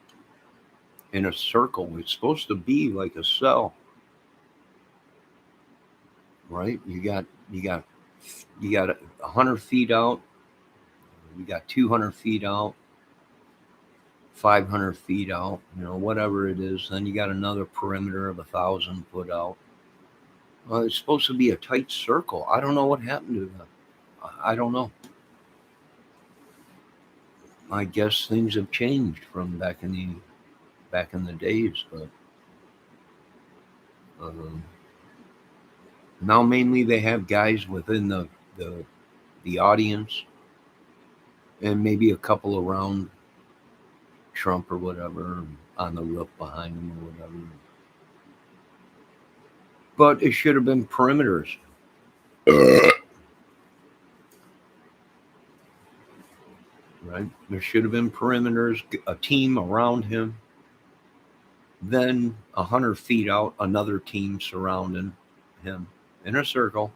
in a circle. It's supposed to be like a cell, right? You got 100 feet out. You got 200 feet out. 500 feet out, whatever it is. Then you got another perimeter of 1,000 foot out. It's supposed to be a tight circle. I don't know what happened to that. I don't know. I guess things have changed from back in the days, but now mainly they have guys within the audience, and maybe a couple around Trump or whatever on the roof behind him or whatever. But it should have been perimeters. Right? There should have been perimeters, a team around him. Then 100 feet out, another team surrounding him in a circle.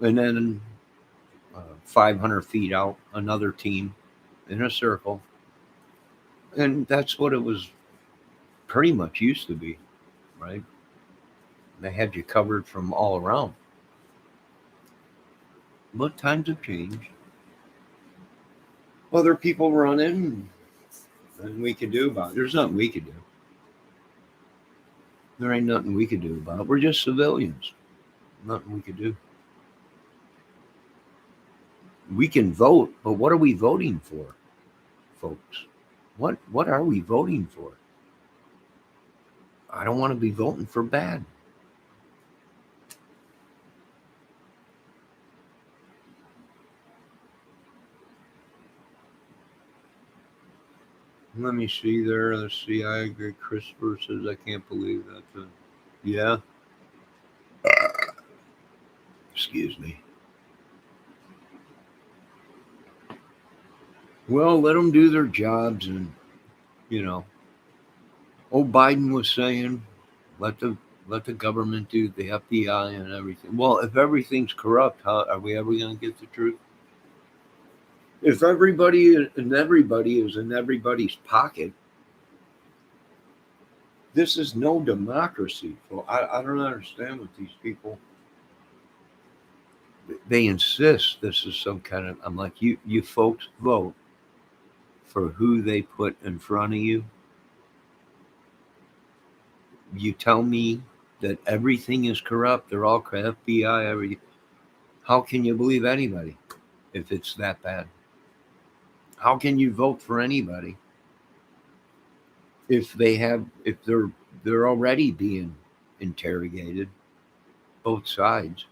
And then 500 feet out, another team in a circle. And that's what it was pretty much used to be, right? They had you covered from all around. But times have changed. Other people running, nothing we could do about it. There's nothing we could do. There ain't nothing we could do about it. We're just civilians. Nothing we could do. We can vote, but what are we voting for, folks? What are we voting for? I don't want to be voting for bad. Let me see there. Let's see. I agree. Christopher says, I can't believe that. Yeah. Excuse me. Well, let them do their jobs, and Biden was saying, let the government do the FBI and everything. Well, if everything's corrupt, how are we ever going to get the truth? If everybody is in everybody's pocket, This is no democracy. Well, I don't understand what these people, they insist this is some kind of, I'm like, you folks vote for who they put in front of you. You tell me that everything is corrupt, they're all FBI, everything. How can you believe anybody if it's that bad? How can you vote for anybody if they're already being interrogated, both sides?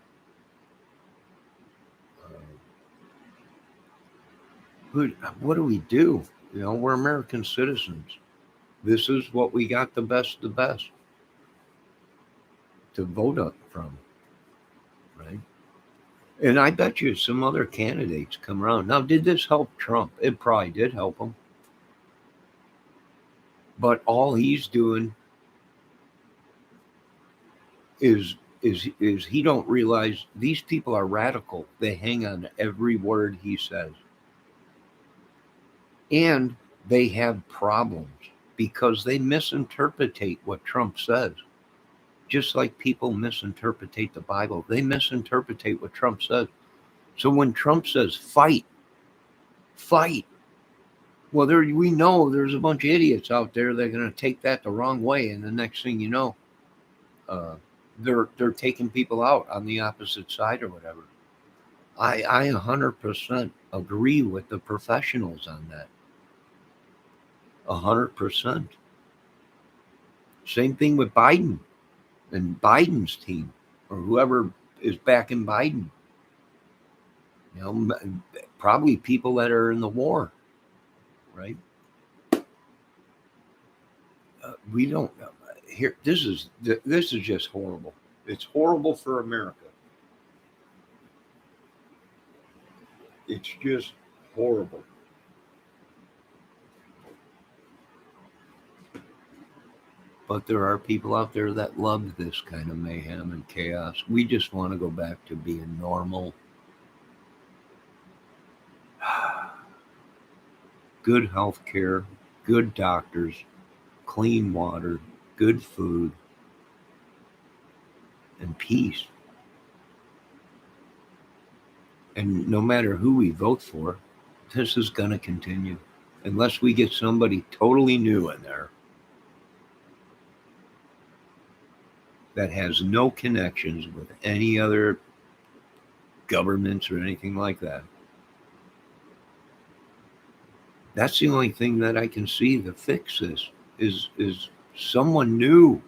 What do we do? You know, we're American citizens. This is what we got the best to vote up from, right? And I bet you some other candidates come around. Now, did this help Trump? It probably did help him. But all he's doing is he don't realize these people are radical. They hang on to every word he says. And they have problems because they misinterpretate what Trump says. Just like people misinterpretate the Bible, they misinterpretate what Trump says. So when Trump says fight, well, we know there's a bunch of idiots out there that are going to take that the wrong way, and the next thing you know, they're taking people out on the opposite side or whatever. I 100% agree with the professionals on that. 100%. Same thing with Biden and Biden's team, or whoever is backing Biden. You know, probably people that are in the war, right? We don't here. This is just horrible. It's horrible for America. It's just horrible. But there are people out there that love this kind of mayhem and chaos. We just want to go back to being normal. Good health care, good doctors, clean water, good food, and peace. And no matter who we vote for, this is going to continue unless we get somebody totally new in there that has no connections with any other governments or anything like that. That's the only thing that I can see to fix this is someone new.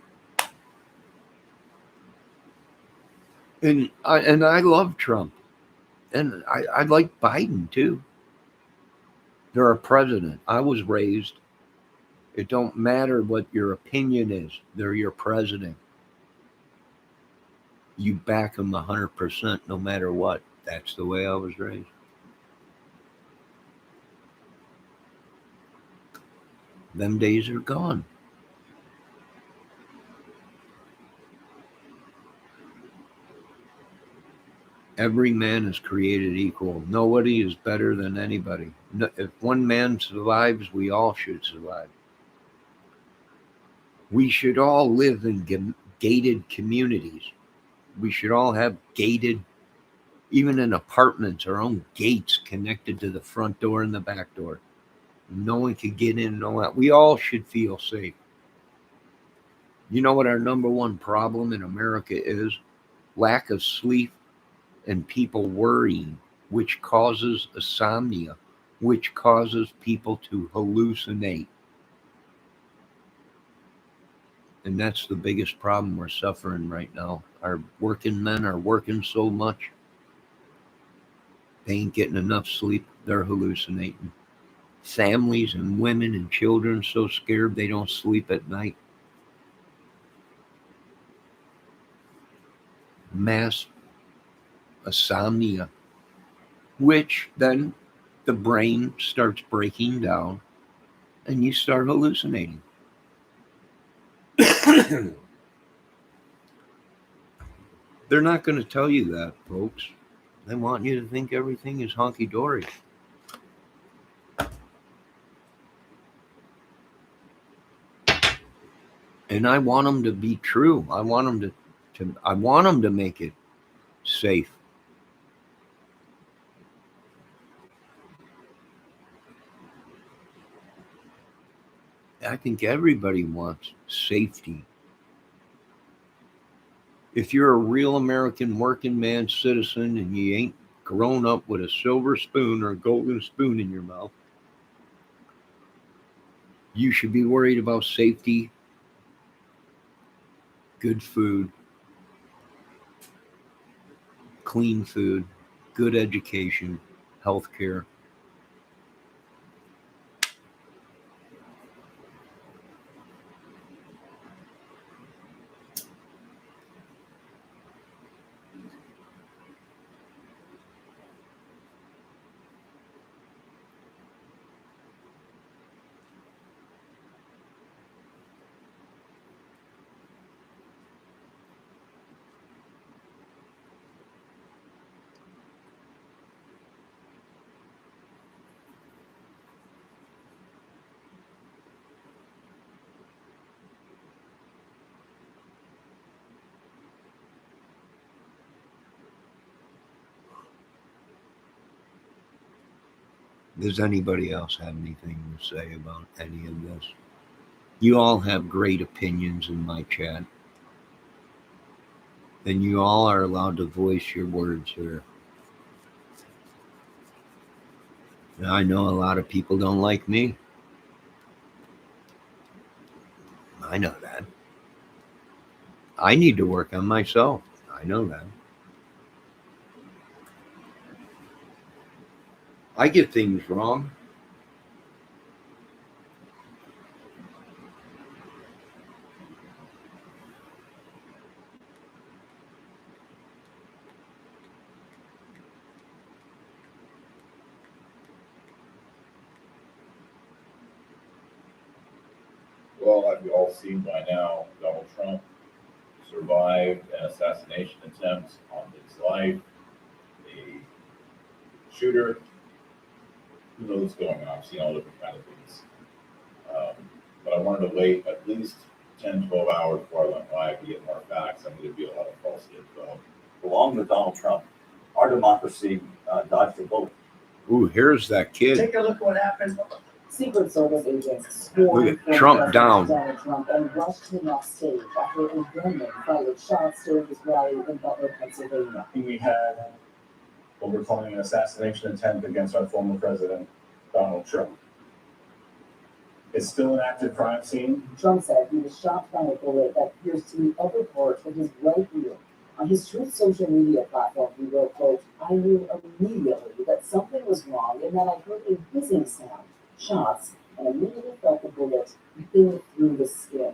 And I love Trump. And I like Biden too. They're a president. I was raised. It don't matter what your opinion is. They're your president. You back them 100% no matter what. That's the way I was raised. Them days are gone. Every man is created equal. Nobody is better than anybody. If one man survives, we all should survive. We should all live in gated communities. We should all have gated, even in apartments, our own gates connected to the front door and the back door. No one could get in and all that. We all should feel safe. You know what our number one problem in America is? Lack of sleep and people worrying, which causes insomnia, which causes people to hallucinate. And that's the biggest problem we're suffering right now. Our working men are working so much, they ain't getting enough sleep. They're hallucinating. Families and women and children so scared they don't sleep at night. Mass insomnia, which then the brain starts breaking down and you start hallucinating. They're not going to tell you that, folks. They want you to think everything is honky-dory. And I want them to be true. I want them I want them to make it safe. I think everybody wants safety. If you're a real American working man citizen and you ain't grown up with a silver spoon or a golden spoon in your mouth, you should be worried about safety, good food, clean food, good education, health care. Does anybody else have anything to say about any of this? You all have great opinions in my chat. And you all are allowed to voice your words here. Now, I know a lot of people don't like me. I know that. I need to work on myself. I know that. I get things wrong. Well, have you all seen by now, Donald Trump survived an assassination attempt on his life. The shooter, who knows what's going on? I've seen all different kind of things. But I wanted to wait at least 10, 12 hours before I went live to get more facts. I'm going to be a lot of false info. Along with Donald Trump, our democracy dodged a bullet. Ooh, here's that kid. Take a look at what happened. Secret Service agents sworn Look at Trump down. Donald Trump and rushed him off stage after a gunman fired shots during his rally in Butler, Pennsylvania. We had what we're calling an assassination attempt against our former president, Donald Trump. It's still an active crime scene. Trump said he was shot by a bullet that pierced the upper part of his right ear. On his Truth social media platform, he wrote, quote, "I knew immediately that something was wrong and that I heard a hissing sound, shots, and immediately felt the bullet ripping through the skin."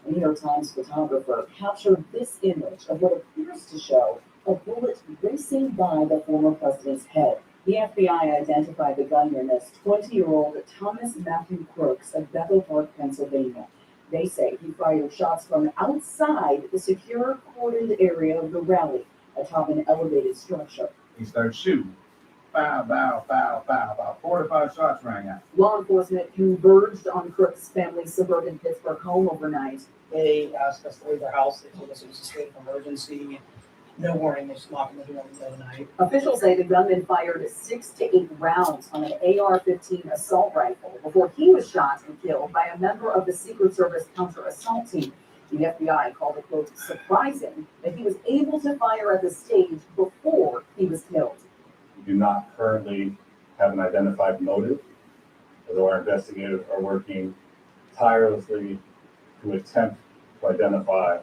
A New York Times photographer captured this image of what appears to show a bullet racing by the former president's head. The FBI identified the gunman as 20-year-old Thomas Matthew Crooks of Bethel Park, Pennsylvania. They say he fired shots from outside the secure cordoned area of the rally atop an elevated structure. He started shooting. Bow, bow, bow, bow. About 4 to 5 shots rang out. Law enforcement converged on Crooks' family's suburban Pittsburgh home overnight. They asked us to leave their house. They told us it was a state of emergency. No warning. They just locked the door in the middle of the night. Officials say the gunman fired 6 to 8 rounds on an AR-15 assault rifle before he was shot and killed by a member of the Secret Service counter-assault team. The FBI called it, quote, surprising that he was able to fire at the stage before he was killed. We do not currently have an identified motive, although our investigators are working tirelessly to attempt to identify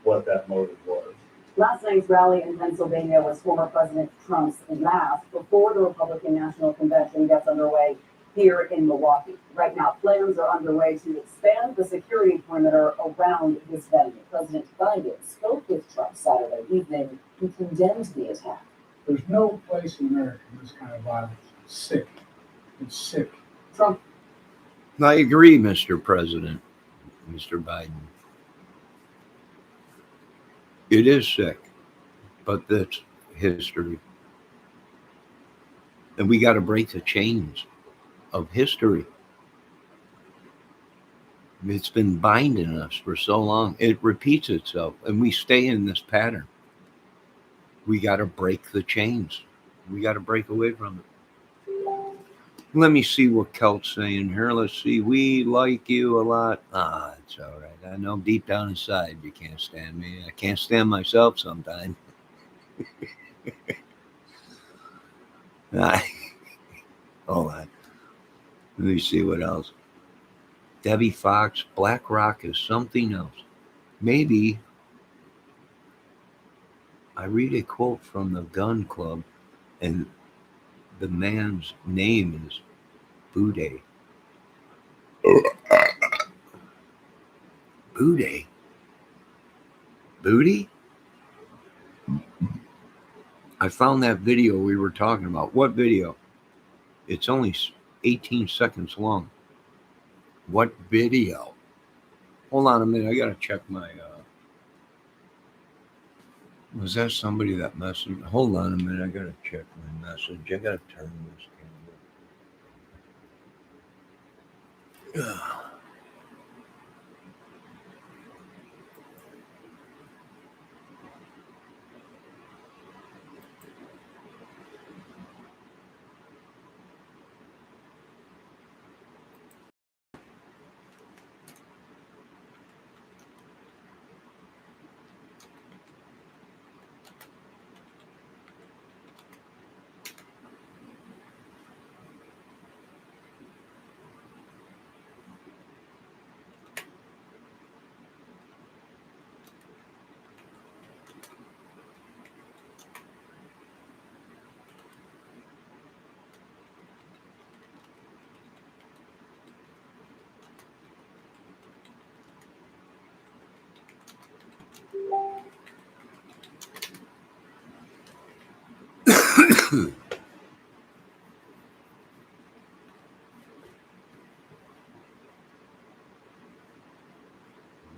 what that motive was. Last night's rally in Pennsylvania was former President Trump's last before the Republican National Convention gets underway here in Milwaukee. Right now, plans are underway to expand the security perimeter around this venue. President Biden spoke with Trump Saturday evening who condemned the attack. There's no place in America for this kind of violence. It's sick. It's sick. Trump. I agree, Mr. President, Mr. Biden. It is sick, but that's history. And we got to break the chains of history. It's been binding us for so long. It repeats itself, and we stay in this pattern. We got to break the chains. We got to break away from it. Let me see what Kelt's saying here. Let's see. We like you a lot. It's all right. I know deep down inside you can't stand me. I can't stand myself sometimes. Hold on. Let me see what else. Debbie Fox, Black Rock is something else. Maybe I read a quote from the Gun Club, and the man's name is Boudet. Boudet? Booty? I found that video we were talking about. What video? It's only 18 seconds long. What video? Hold on a minute. I got to check my... Was that somebody that messaged? Hold on a minute. I got to check my message. I got to turn this camera.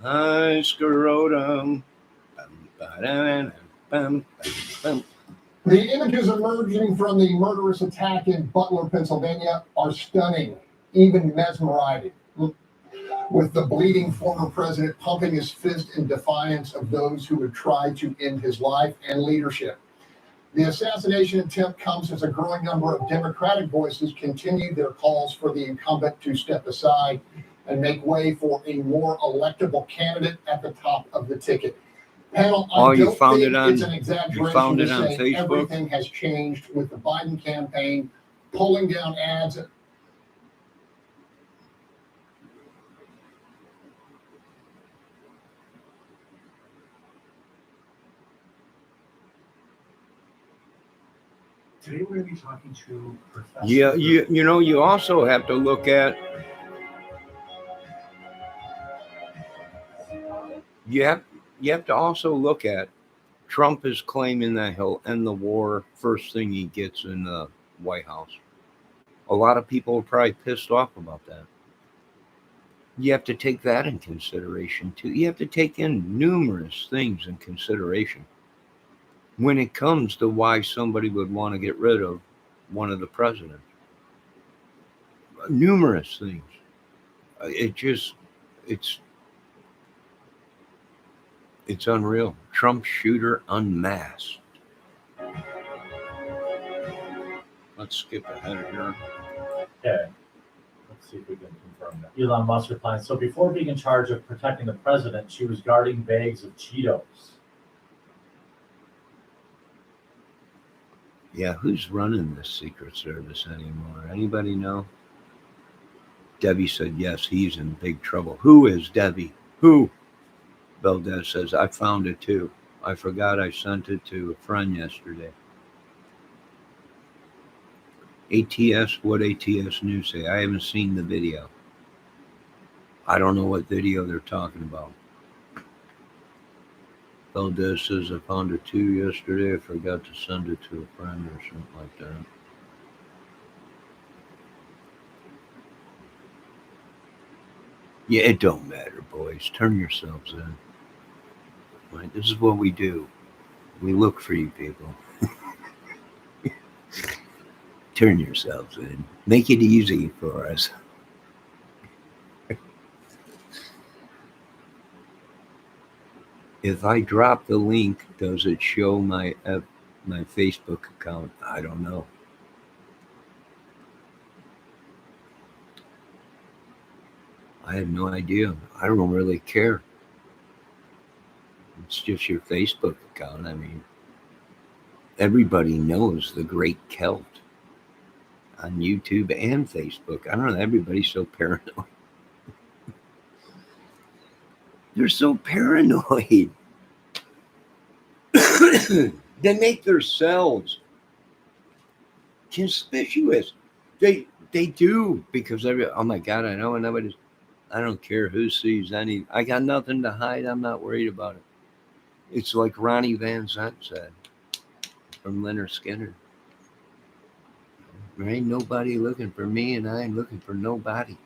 Nice scrotum. The images emerging from the murderous attack in Butler, Pennsylvania are stunning, even mesmerizing. With the bleeding former president pumping his fist in defiance of those who would try to end his life and leadership. The assassination attempt comes as a growing number of Democratic voices continue their calls for the incumbent to step aside and make way for a more electable candidate at the top of the ticket. Panel, I you don't found think it on, it's an exaggeration you found to it on say Facebook? everything has changed with the Biden campaign pulling down ads. Today we're going to be talking to Professor. Yeah, you know, you also have to look at, you have to also look at, Trump is claiming that he'll end the war first thing he gets in the White House. A lot of people are probably pissed off about that. You have to take that in consideration too. You have to take in numerous things in consideration when it comes to why somebody would want to get rid of one of the presidents. Numerous things. It's unreal. Trump shooter unmasked. Let's skip ahead here. Okay. Let's see if we can confirm that. Elon Musk replied, so before being in charge of protecting the president, she was guarding bags of Cheetos. Yeah, who's running the Secret Service anymore? Anybody know? Debbie said, yes, he's in big trouble. Who is Debbie? Who? Valdez says, I found it too. I forgot I sent it to a friend yesterday. ATS, what ATS News say? I haven't seen the video. I don't know what video they're talking about. Valdez says, I found it too yesterday. I forgot to send it to a friend or something like that. Yeah, it don't matter, boys. Turn yourselves in. Right? This is what we do. We look for you people. Turn yourselves in. Make it easy for us. If I drop the link, does it show my Facebook account? I don't know. I have no idea. I don't really care. It's just your Facebook account. I mean, everybody knows the Great Celt on YouTube and Facebook. I don't know. Everybody's so paranoid. They're so paranoid. They make themselves conspicuous. They do because oh my God, I know nobody's. I don't care who sees any. I got nothing to hide. I'm not worried about it. It's like Ronnie Van Zant said from Leonard Skinner. There ain't nobody looking for me, and I ain't looking for nobody.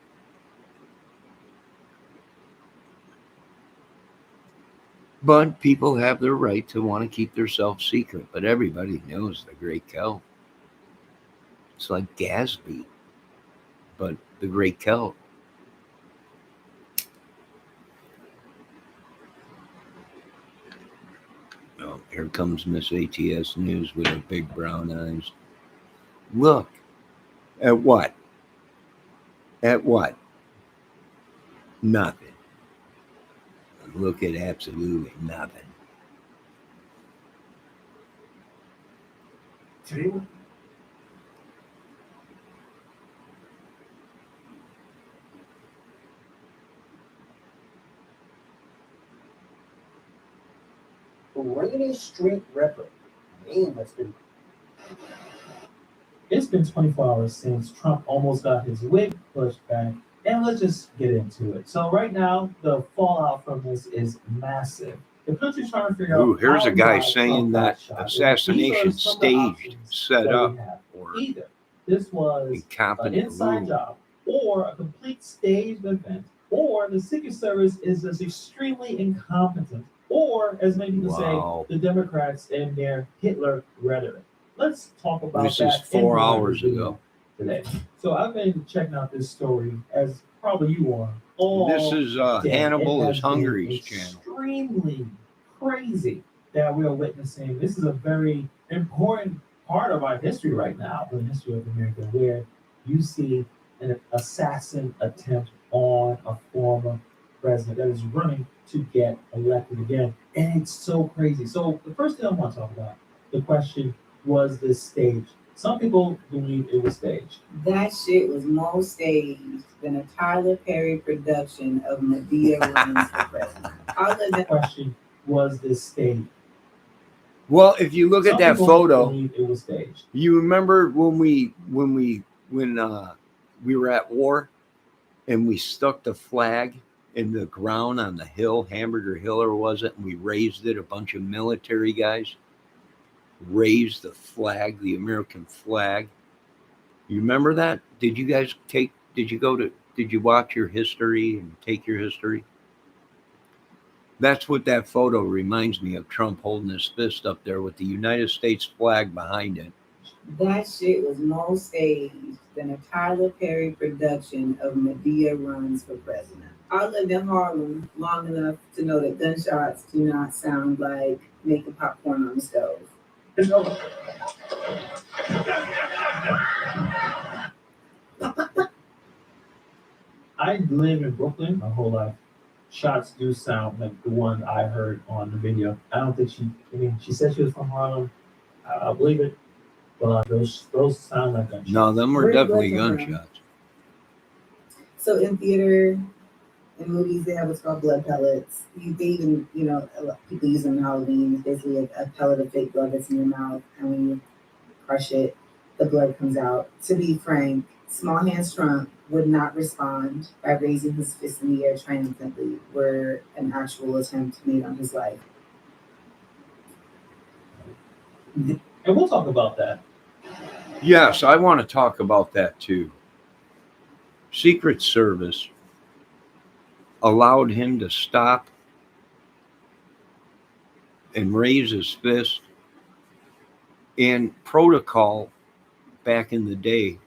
But people have their right to want to keep themselves secret. But everybody knows the Great Celt. It's like Gatsby, but the Great Celt. Oh, here comes Miss ATS News with her big brown eyes. Look at what? At what? Nothing. Look at absolutely nothing. Today, Rainy Street Ripper. Name has been. It's been 24 hours since Trump almost got his wig pushed back, and let's just get into it. So right now, the fallout from this is massive. The country's trying to figure Ooh, out here's how a guy Trump saying got that shot. assassination These are some of the staged, options set that up, we have. or Either this was an incompetent inside rule. job, or a complete staged event, or the Secret Service is just extremely incompetent, or, as many people Wow. say, the Democrats and their Hitler rhetoric. Let's talk about This is that 4 in hours video ago. today. So I've been checking out this story, as probably you are. All This is day. Hannibal It is has been Hungary's channel. extremely crazy that we are witnessing. This is a very important part of our history right now, the history of America, where you see an assassin attempt on a former president that is running to get elected again. And it's so crazy. So the first thing I want to talk about, the question, was this staged? Some people believe it was staged. That shit was more staged than a Tyler Perry production of Medea Runs for President. The question, was this staged? Well, if you look at that photo, believe it was staged. you remember when we were at war and we stuck the flag in the ground on the hill, Hamburger Hill, or was it? And we raised it. A bunch of military guys raised the flag, the American flag. You remember that? Did you guys did you watch your history and take your history? That's what that photo reminds me of, Trump holding his fist up there with the United States flag behind it. That shit was more staged than a Tyler Perry production of Medea Runs for President. I lived in Harlem long enough to know that gunshots do not sound like making popcorn on the stove. I live in Brooklyn my whole life. Shots do sound like the one I heard on the video. I don't think she said she was from Harlem. I believe it. But those sound like gunshots. No, them were definitely gunshots. So in theater, in movies, they have what's called blood pellets. They even, a lot of people use them in Halloween. It's basically a pellet of fake blood that's in your mouth, and when you crush it, the blood comes out. To be frank, Small Hands Trump would not respond by raising his fist in the air triumphantly were an actual attempt made on his life. And we'll talk about that. Yes, I want to talk about that too. Secret Service allowed him to stop and raise his fist. And protocol back in the day,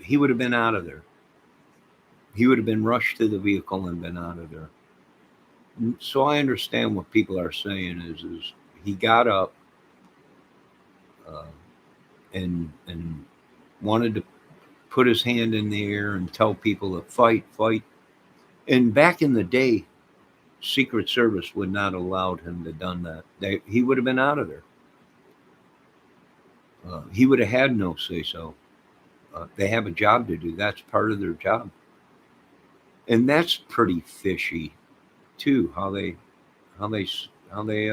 he would have been out of there. He would have been rushed to the vehicle and been out of there. So I understand what people are saying is he got up and wanted to put his hand in the air and tell people to fight, fight. And back in the day, Secret Service would not have allowed him to done that. He would have been out of there. He would have had no say so. They have a job to do. That's part of their job, and that's pretty fishy, too. How they how they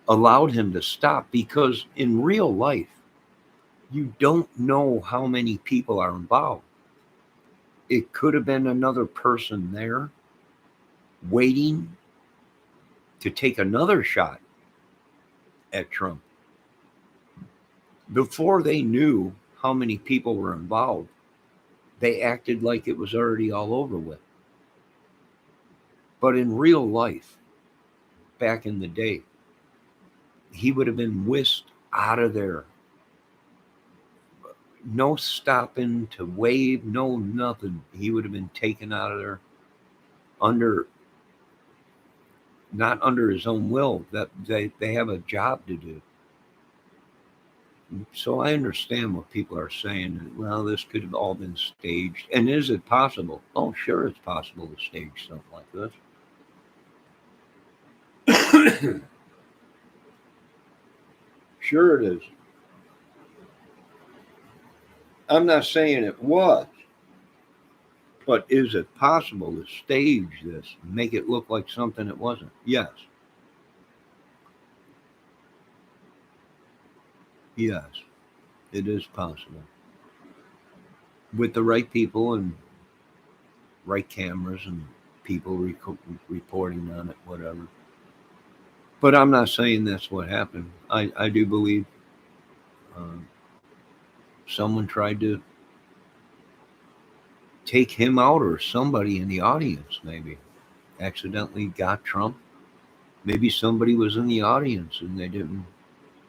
allowed him to stop, because in real life, you don't know how many people are involved. It could have been another person there waiting to take another shot at Trump. Before they knew how many people were involved, they acted like it was already all over with. But in real life, back in the day, he would have been whisked out of there. No stopping to wave, no nothing. He would have been taken out of there under, not under his own will. That they have a job to do. So I understand what people are saying. Well, this could have all been staged. And is it possible? Oh, sure, it's possible to stage something like this. Sure, it is. I'm not saying it was, but is it possible to stage this, make it look like something it wasn't? Yes. Yes, it is possible. With the right people and right cameras and people reporting on it, whatever. But I'm not saying that's what happened. I do believe um, someone tried to take him out, or somebody in the audience maybe accidentally got Trump. Maybe somebody was in the audience and they didn't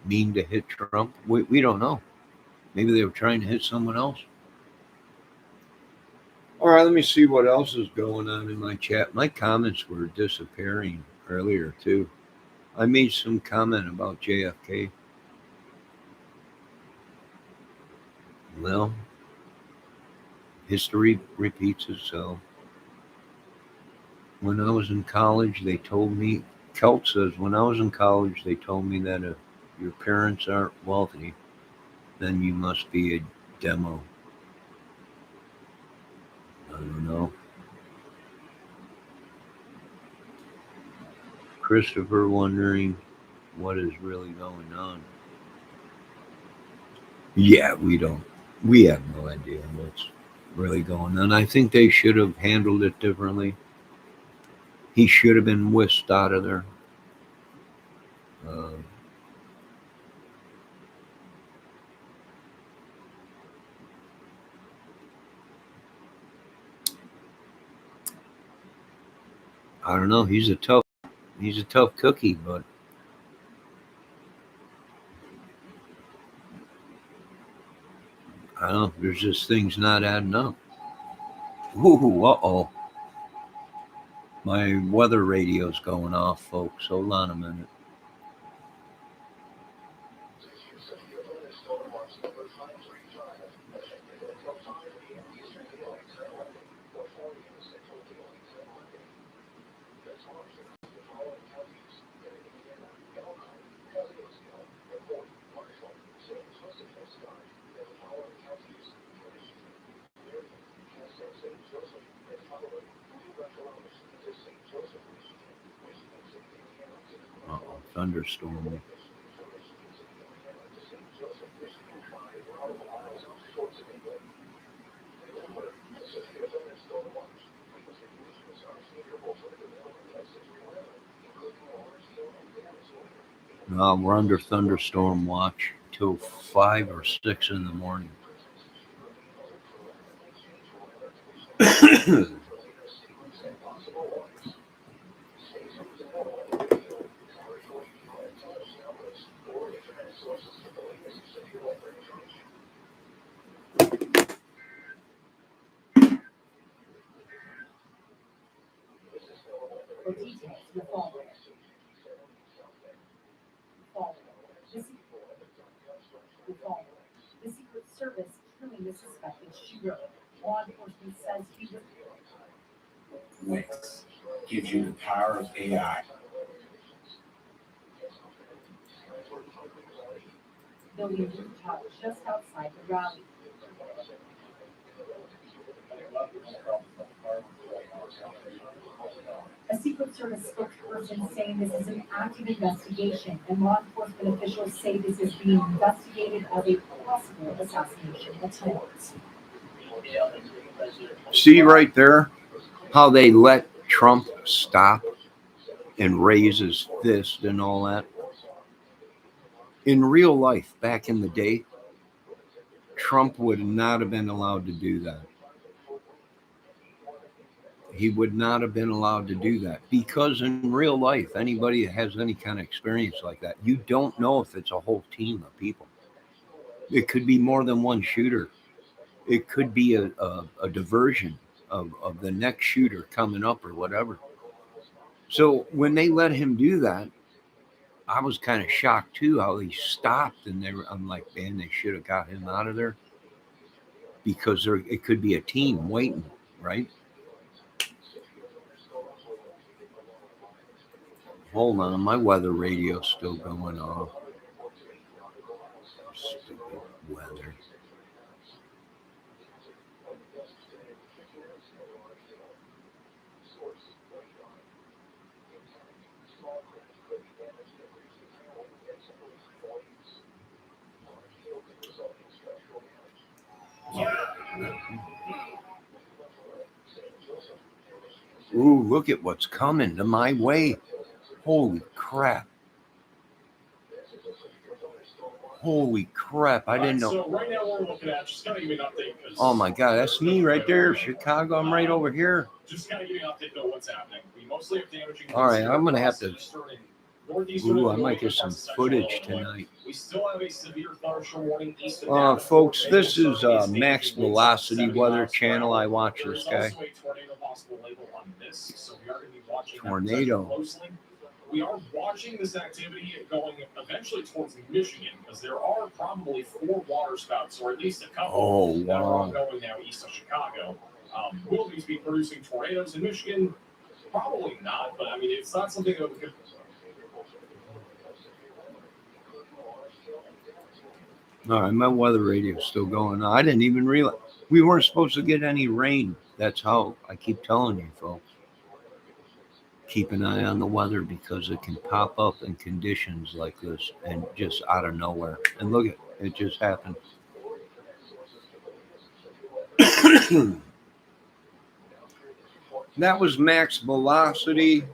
mean to hit Trump. We don't know. Maybe they were trying to hit someone else. All right, let me see what else is going on in my chat. My comments were disappearing earlier, too. I made some comment about JFK. Well, history repeats itself. When I was in college, they told me, Kelt says, when I was in college, they told me that if your parents aren't wealthy, then you must be a demo. I don't know. Christopher wondering what is really going on. Yeah, we have no idea what's really going on. I think they should have handled it differently. He should have been whisked out of there. Uh, I don't know. He's a tough cookie, but I don't know. There's just things not adding up. Ooh, uh-oh. My weather radio's going off, folks. Hold on a minute. Uh-oh, thunderstorm. We're under thunderstorm watch till 5 or 6 in the morning. You're following it. Following it. You're following it. The Secret Service killing the suspected shooter. Law enforcement says he was. Wix gives you the power of AI. Building rooftop just outside the rally. A Secret Service spokesperson saying this is an active investigation, and law enforcement officials say this is being investigated as a possible assassination attempt. See right there how they let Trump stop and raise his fist and all that. In real life, back in the day, Trump would not have been allowed to do that. He would not have been allowed to do that because in real life, anybody that has any kind of experience like that, you don't know if it's a whole team of people. It could be more than one shooter. It could be a diversion of the next shooter coming up or whatever. So when they let him do that, I was kind of shocked too how he stopped, and I'm like, man, they should have got him out of there because it could be a team waiting, right? Hold on, my weather radio's still going off. Stupid weather. Ooh, look at what's coming to my way. Holy crap. Holy crap. I didn't know. So right now we're looking at, just kind of give me an update. Oh my God, that's me right there. Chicago, I'm right over here. Just kind of give me an update on what's happening. We mostly have damaging. All right, I'm going to have to. Northeastern Ooh, I might get some footage tonight. We still have a severe thunderstorm warning east of Folks, this is Max Velocity Weather Channel. I watch this guy. Also a tornado possible label on this, so we are going to be watching Tornado. closely. We are watching this activity going eventually towards Michigan because there are probably 4 waterspouts, or at least a couple, that are going now east of Chicago. Will these be producing tornadoes in Michigan? Probably not, but I mean, it's not something that we could. All right, my weather radio is still going on. I didn't even realize we weren't supposed to get any rain. That's how I keep telling you, folks. Keep an eye on the weather because it can pop up in conditions like this and just out of nowhere. And look at it, just happened. That was Max Velocity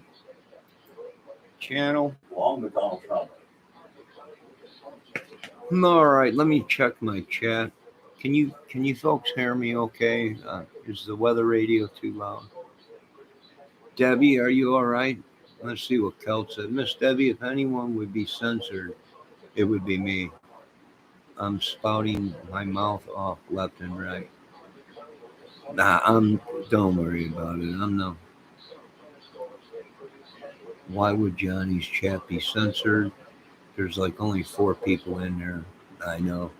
Channel. Along with Donald Trump. All right, let me check my chat. Can you folks hear me okay? Is the weather radio too loud? Debbie, are you all right? Let's see what Kel said. Miss Debbie, if anyone would be censored, it would be me. I'm spouting my mouth off left and right. Don't worry about it. I'm no. Why would Johnny's chat be censored? There's like only 4 people in there. I know.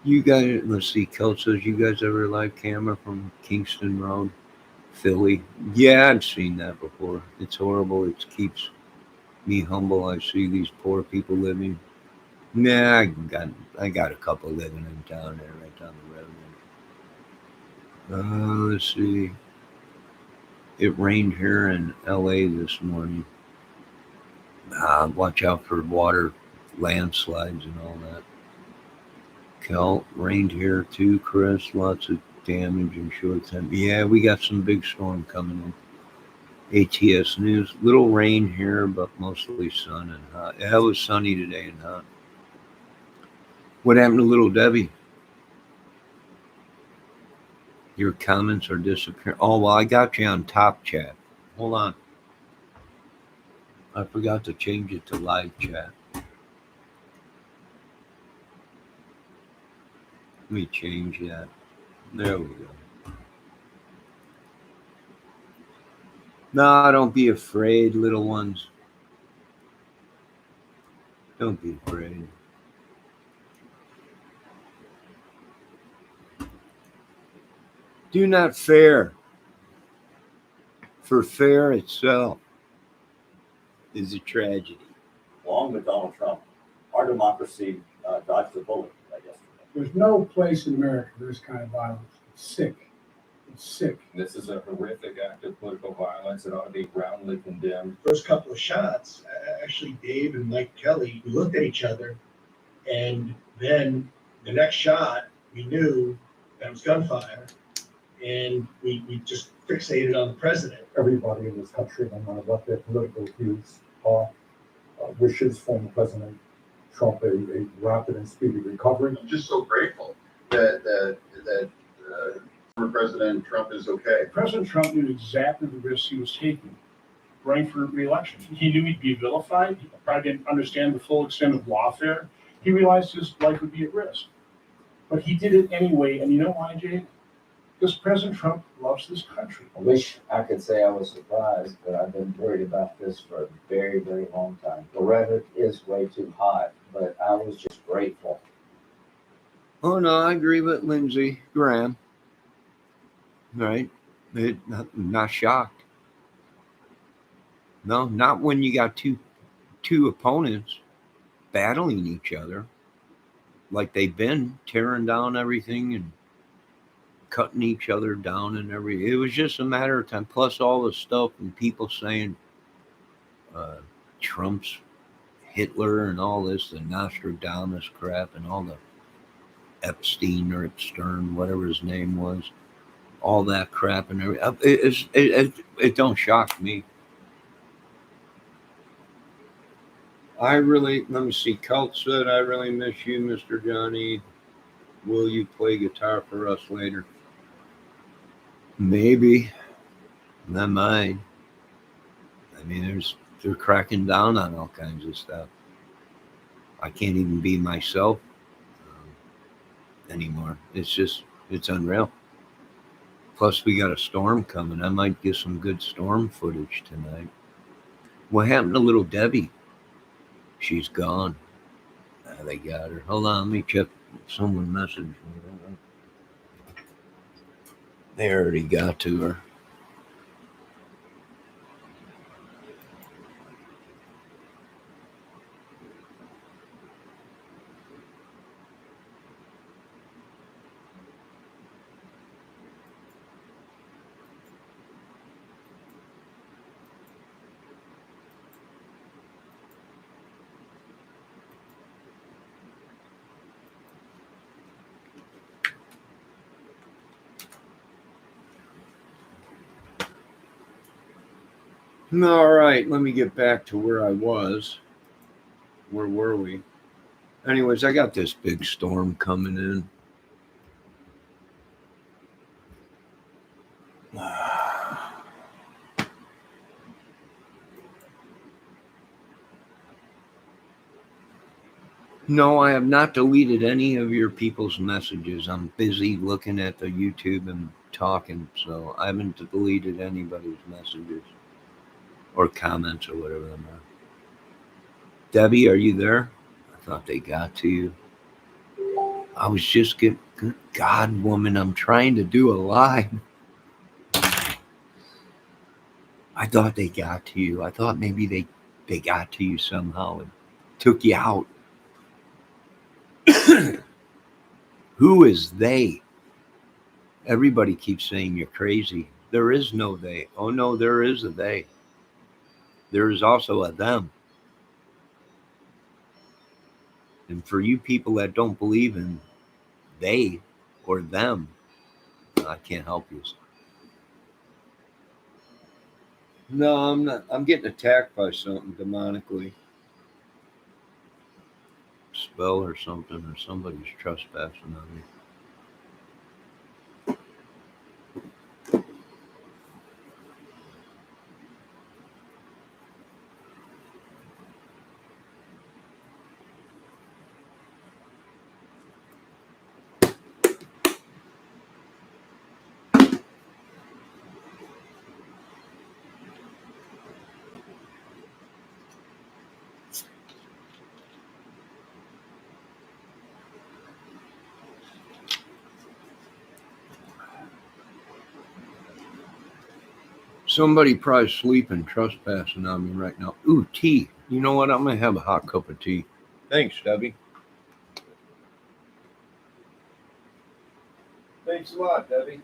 You guys, let's see, Kel says, you guys ever live camera from Kingston Road, Philly? Yeah, I've seen that before. It's horrible. It keeps me humble. I see these poor people living. Nah, I got a couple living in town there, right down the road. Let's see. It rained here in LA this morning. Watch out for water, landslides, and all that. Kel, rained here too, Chris. Lots of damage in short time. Yeah, we got some big storm coming in. ATS News. Little rain here, but mostly sun and hot. Yeah, it was sunny today and hot. What happened to little Debbie? Your comments are disappearing. Oh, well, I got you on top chat. Hold on. I forgot to change it to live chat. Let me change that. There we go. No, don't be afraid, little ones. Don't be afraid. Do not fear, for fear itself is a tragedy. Along with Donald Trump, our democracy dodged a bullet yesterday. There's no place in America for this kind of violence. It's sick. It's sick. This is a horrific act of political violence. It ought to be roundly condemned. First couple of shots, actually, Dave and Mike Kelly, we looked at each other, and then the next shot, we knew that was gunfire, and we just fixated on the president. Everybody in this country, no matter what their political views are, wishes former President Trump a rapid and speedy recovery. I'm just so grateful that former President Trump is okay. President Trump knew exactly the risks he was taking running for re-election. He knew he'd be vilified. He probably didn't understand the full extent of lawfare. He realized his life would be at risk. But he did it anyway. And you know why, Jay? Because President Trump loves this country. I wish I could say I was surprised, but I've been worried about this for a very, very long time. The rhetoric is way too hot, but I was just grateful. Oh, no, I agree with Lindsey Graham. Right? Not shocked. No, not when you got two opponents battling each other like they've been, tearing down everything and cutting each other down and everything. It was just a matter of time. Plus all the stuff and people saying Trump's Hitler and all this, the Nostradamus crap and all the Epstein or Epstein, whatever his name was, all that crap and everything. It don't shock me. Let me see. Cult said, I really miss you, Mr. Johnny. Will you play guitar for us later? Maybe. Not mine. I mean, they're cracking down on all kinds of stuff. I can't even be myself anymore. It's unreal. Plus, we got a storm coming. I might get some good storm footage tonight. What happened to little Debbie? She's gone. They got her. Hold on, let me check. Someone messaged me. They already got to her. All right, let me get back to where I was. Where were we? Anyways, I got this big storm coming in. No, I have not deleted any of your people's messages. I'm busy looking at the YouTube and talking, so I haven't deleted anybody's messages or comments or whatever them are. Debbie, are you there? I thought they got to you. I was just getting, good God, woman, I'm trying to do a live. I thought they got to you. I thought maybe they got to you somehow and took you out. Who is they? Everybody keeps saying you're crazy. There is no they. Oh, no, there is a they. There is also a them. And for you people that don't believe in they or them, I can't help you. No, I'm not. I'm getting attacked by something demonically. Spell or something, or somebody's trespassing on me. Somebody probably sleeping, trespassing on me right now. Ooh, tea. You know what? I'm going to have a hot cup of tea. Thanks, Debbie. Thanks a lot, Debbie.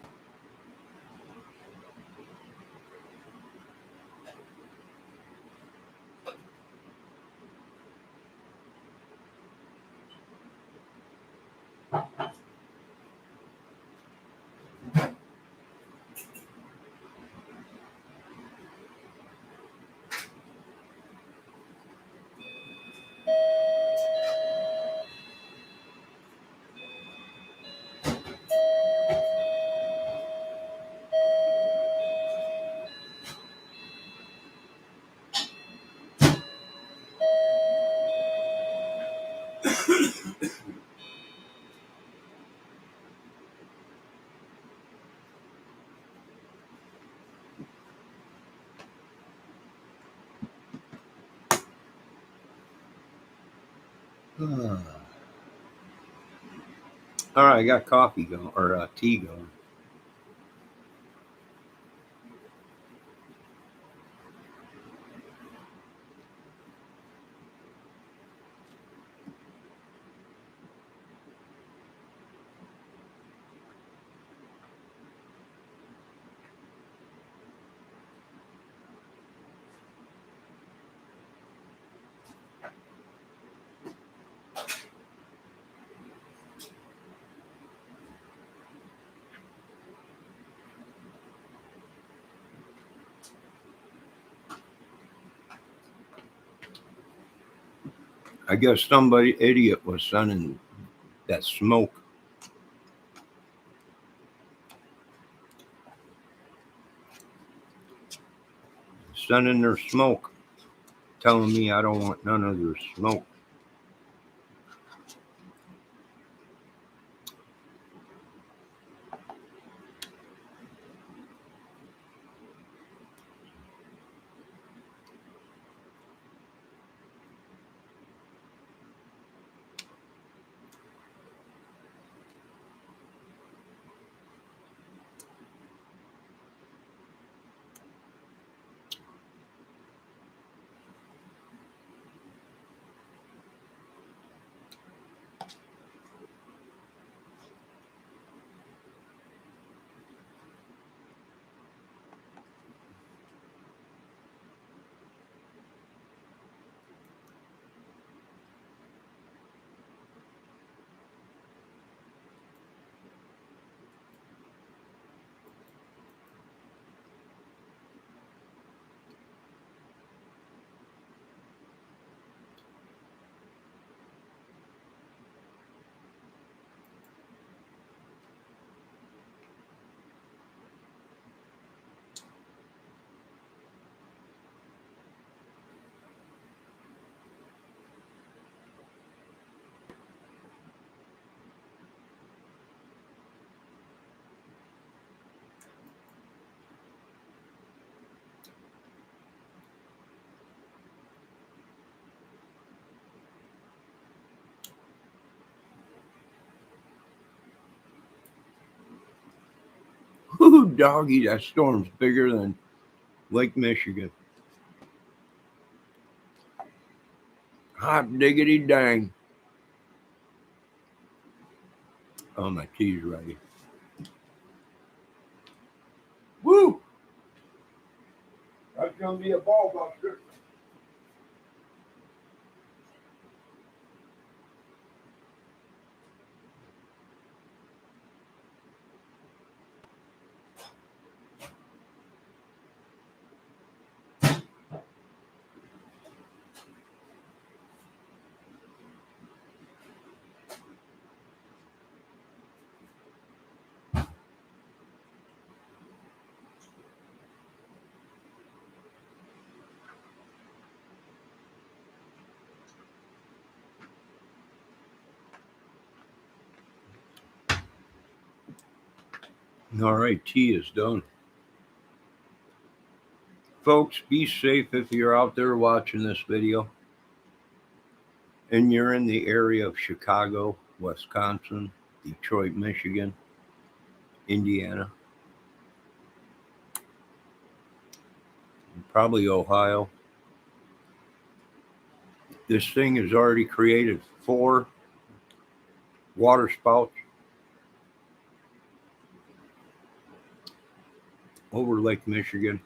All right, I got coffee going, or tea going. I guess somebody idiot was sending that smoke. Sending their smoke. Telling me I don't want none of their smoke. Ooh, doggy, that storm's bigger than Lake Michigan. Hot diggity dang. Oh, my tea's ready. Woo! That's going to be a ball buster. All right, tea is done. Folks, be safe if you're out there watching this video and you're in the area of Chicago, Wisconsin, Detroit, Michigan, Indiana. probably Ohio. This thing has already created 4 water spouts over Lake Michigan.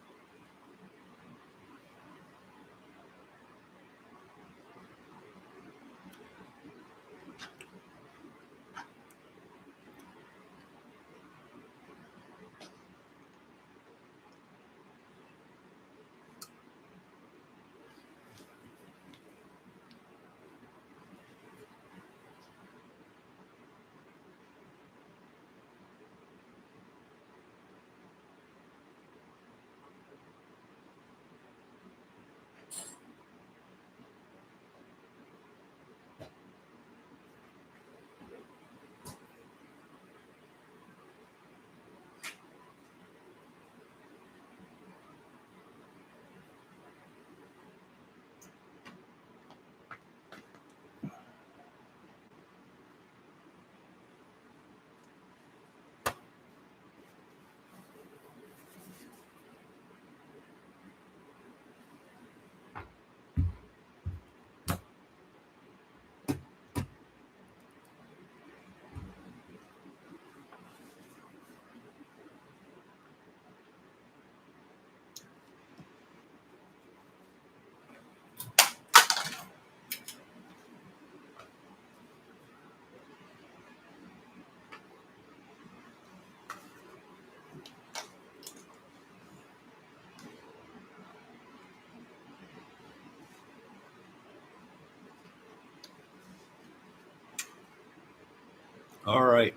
All right.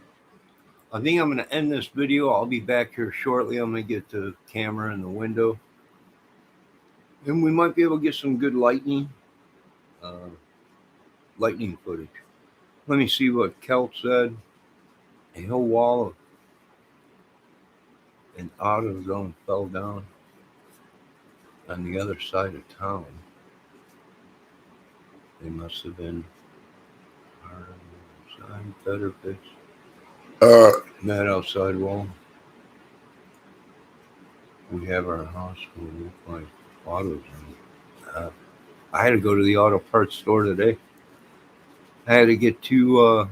I think I'm going to end this video. I'll be back here shortly. I'm going to get the camera in the window. And we might be able to get some good lightning footage. Let me see what Kelt said. A whole wall of an auto zone fell down on the other side of town. They must have been outside, better fix. That outside wall. We have our house with my auto zone. I had to go to the auto parts store today. I had to get 2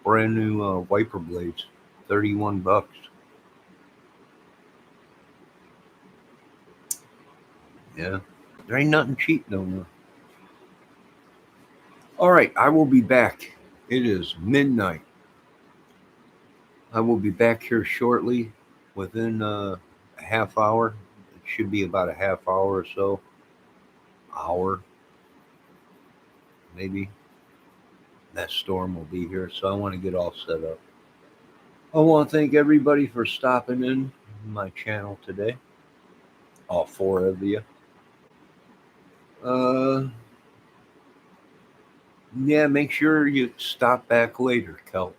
brand new wiper blades, $31. Yeah, there ain't nothing cheap no more. All right, I will be back. It is midnight. I will be back here shortly, within a half hour. It should be about a half hour or so. Hour, maybe. That storm will be here, so I want to get all set up. I want to thank everybody for stopping in my channel today. All 4 of you. Yeah, make sure you stop back later, Kel.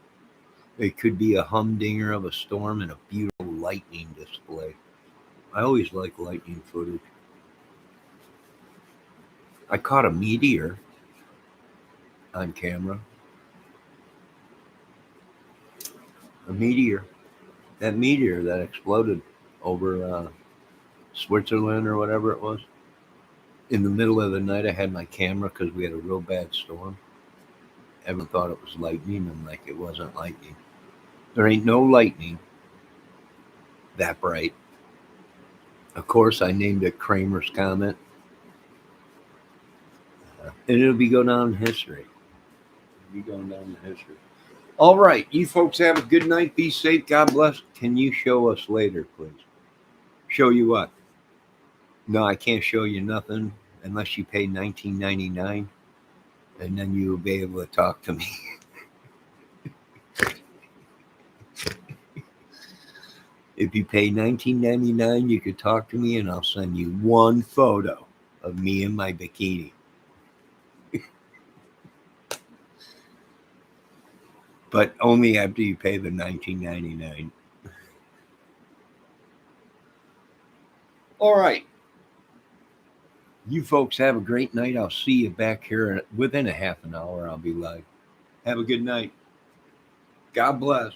It could be a humdinger of a storm and a beautiful lightning display. I always like lightning footage. I caught a meteor on camera. A meteor. That meteor that exploded over Switzerland or whatever it was. In the middle of the night, I had my camera because we had a real bad storm. Everyone thought it was lightning, and like it wasn't lightning. There ain't no lightning that bright. Of course, I named it Kramer's Comet. And it'll be going down in history. It'll be going down in history. All right. You folks have a good night. Be safe. God bless. Can you show us later, please? Show you what? No, I can't show you nothing unless you pay $19.99. And then you'll be able to talk to me. If you pay $19.99, you could talk to me, and I'll send you 1 photo of me in my bikini. But only after you pay the $19.99. All right. You folks have a great night. I'll see you back here within a half an hour. I'll be live. Have a good night. God bless.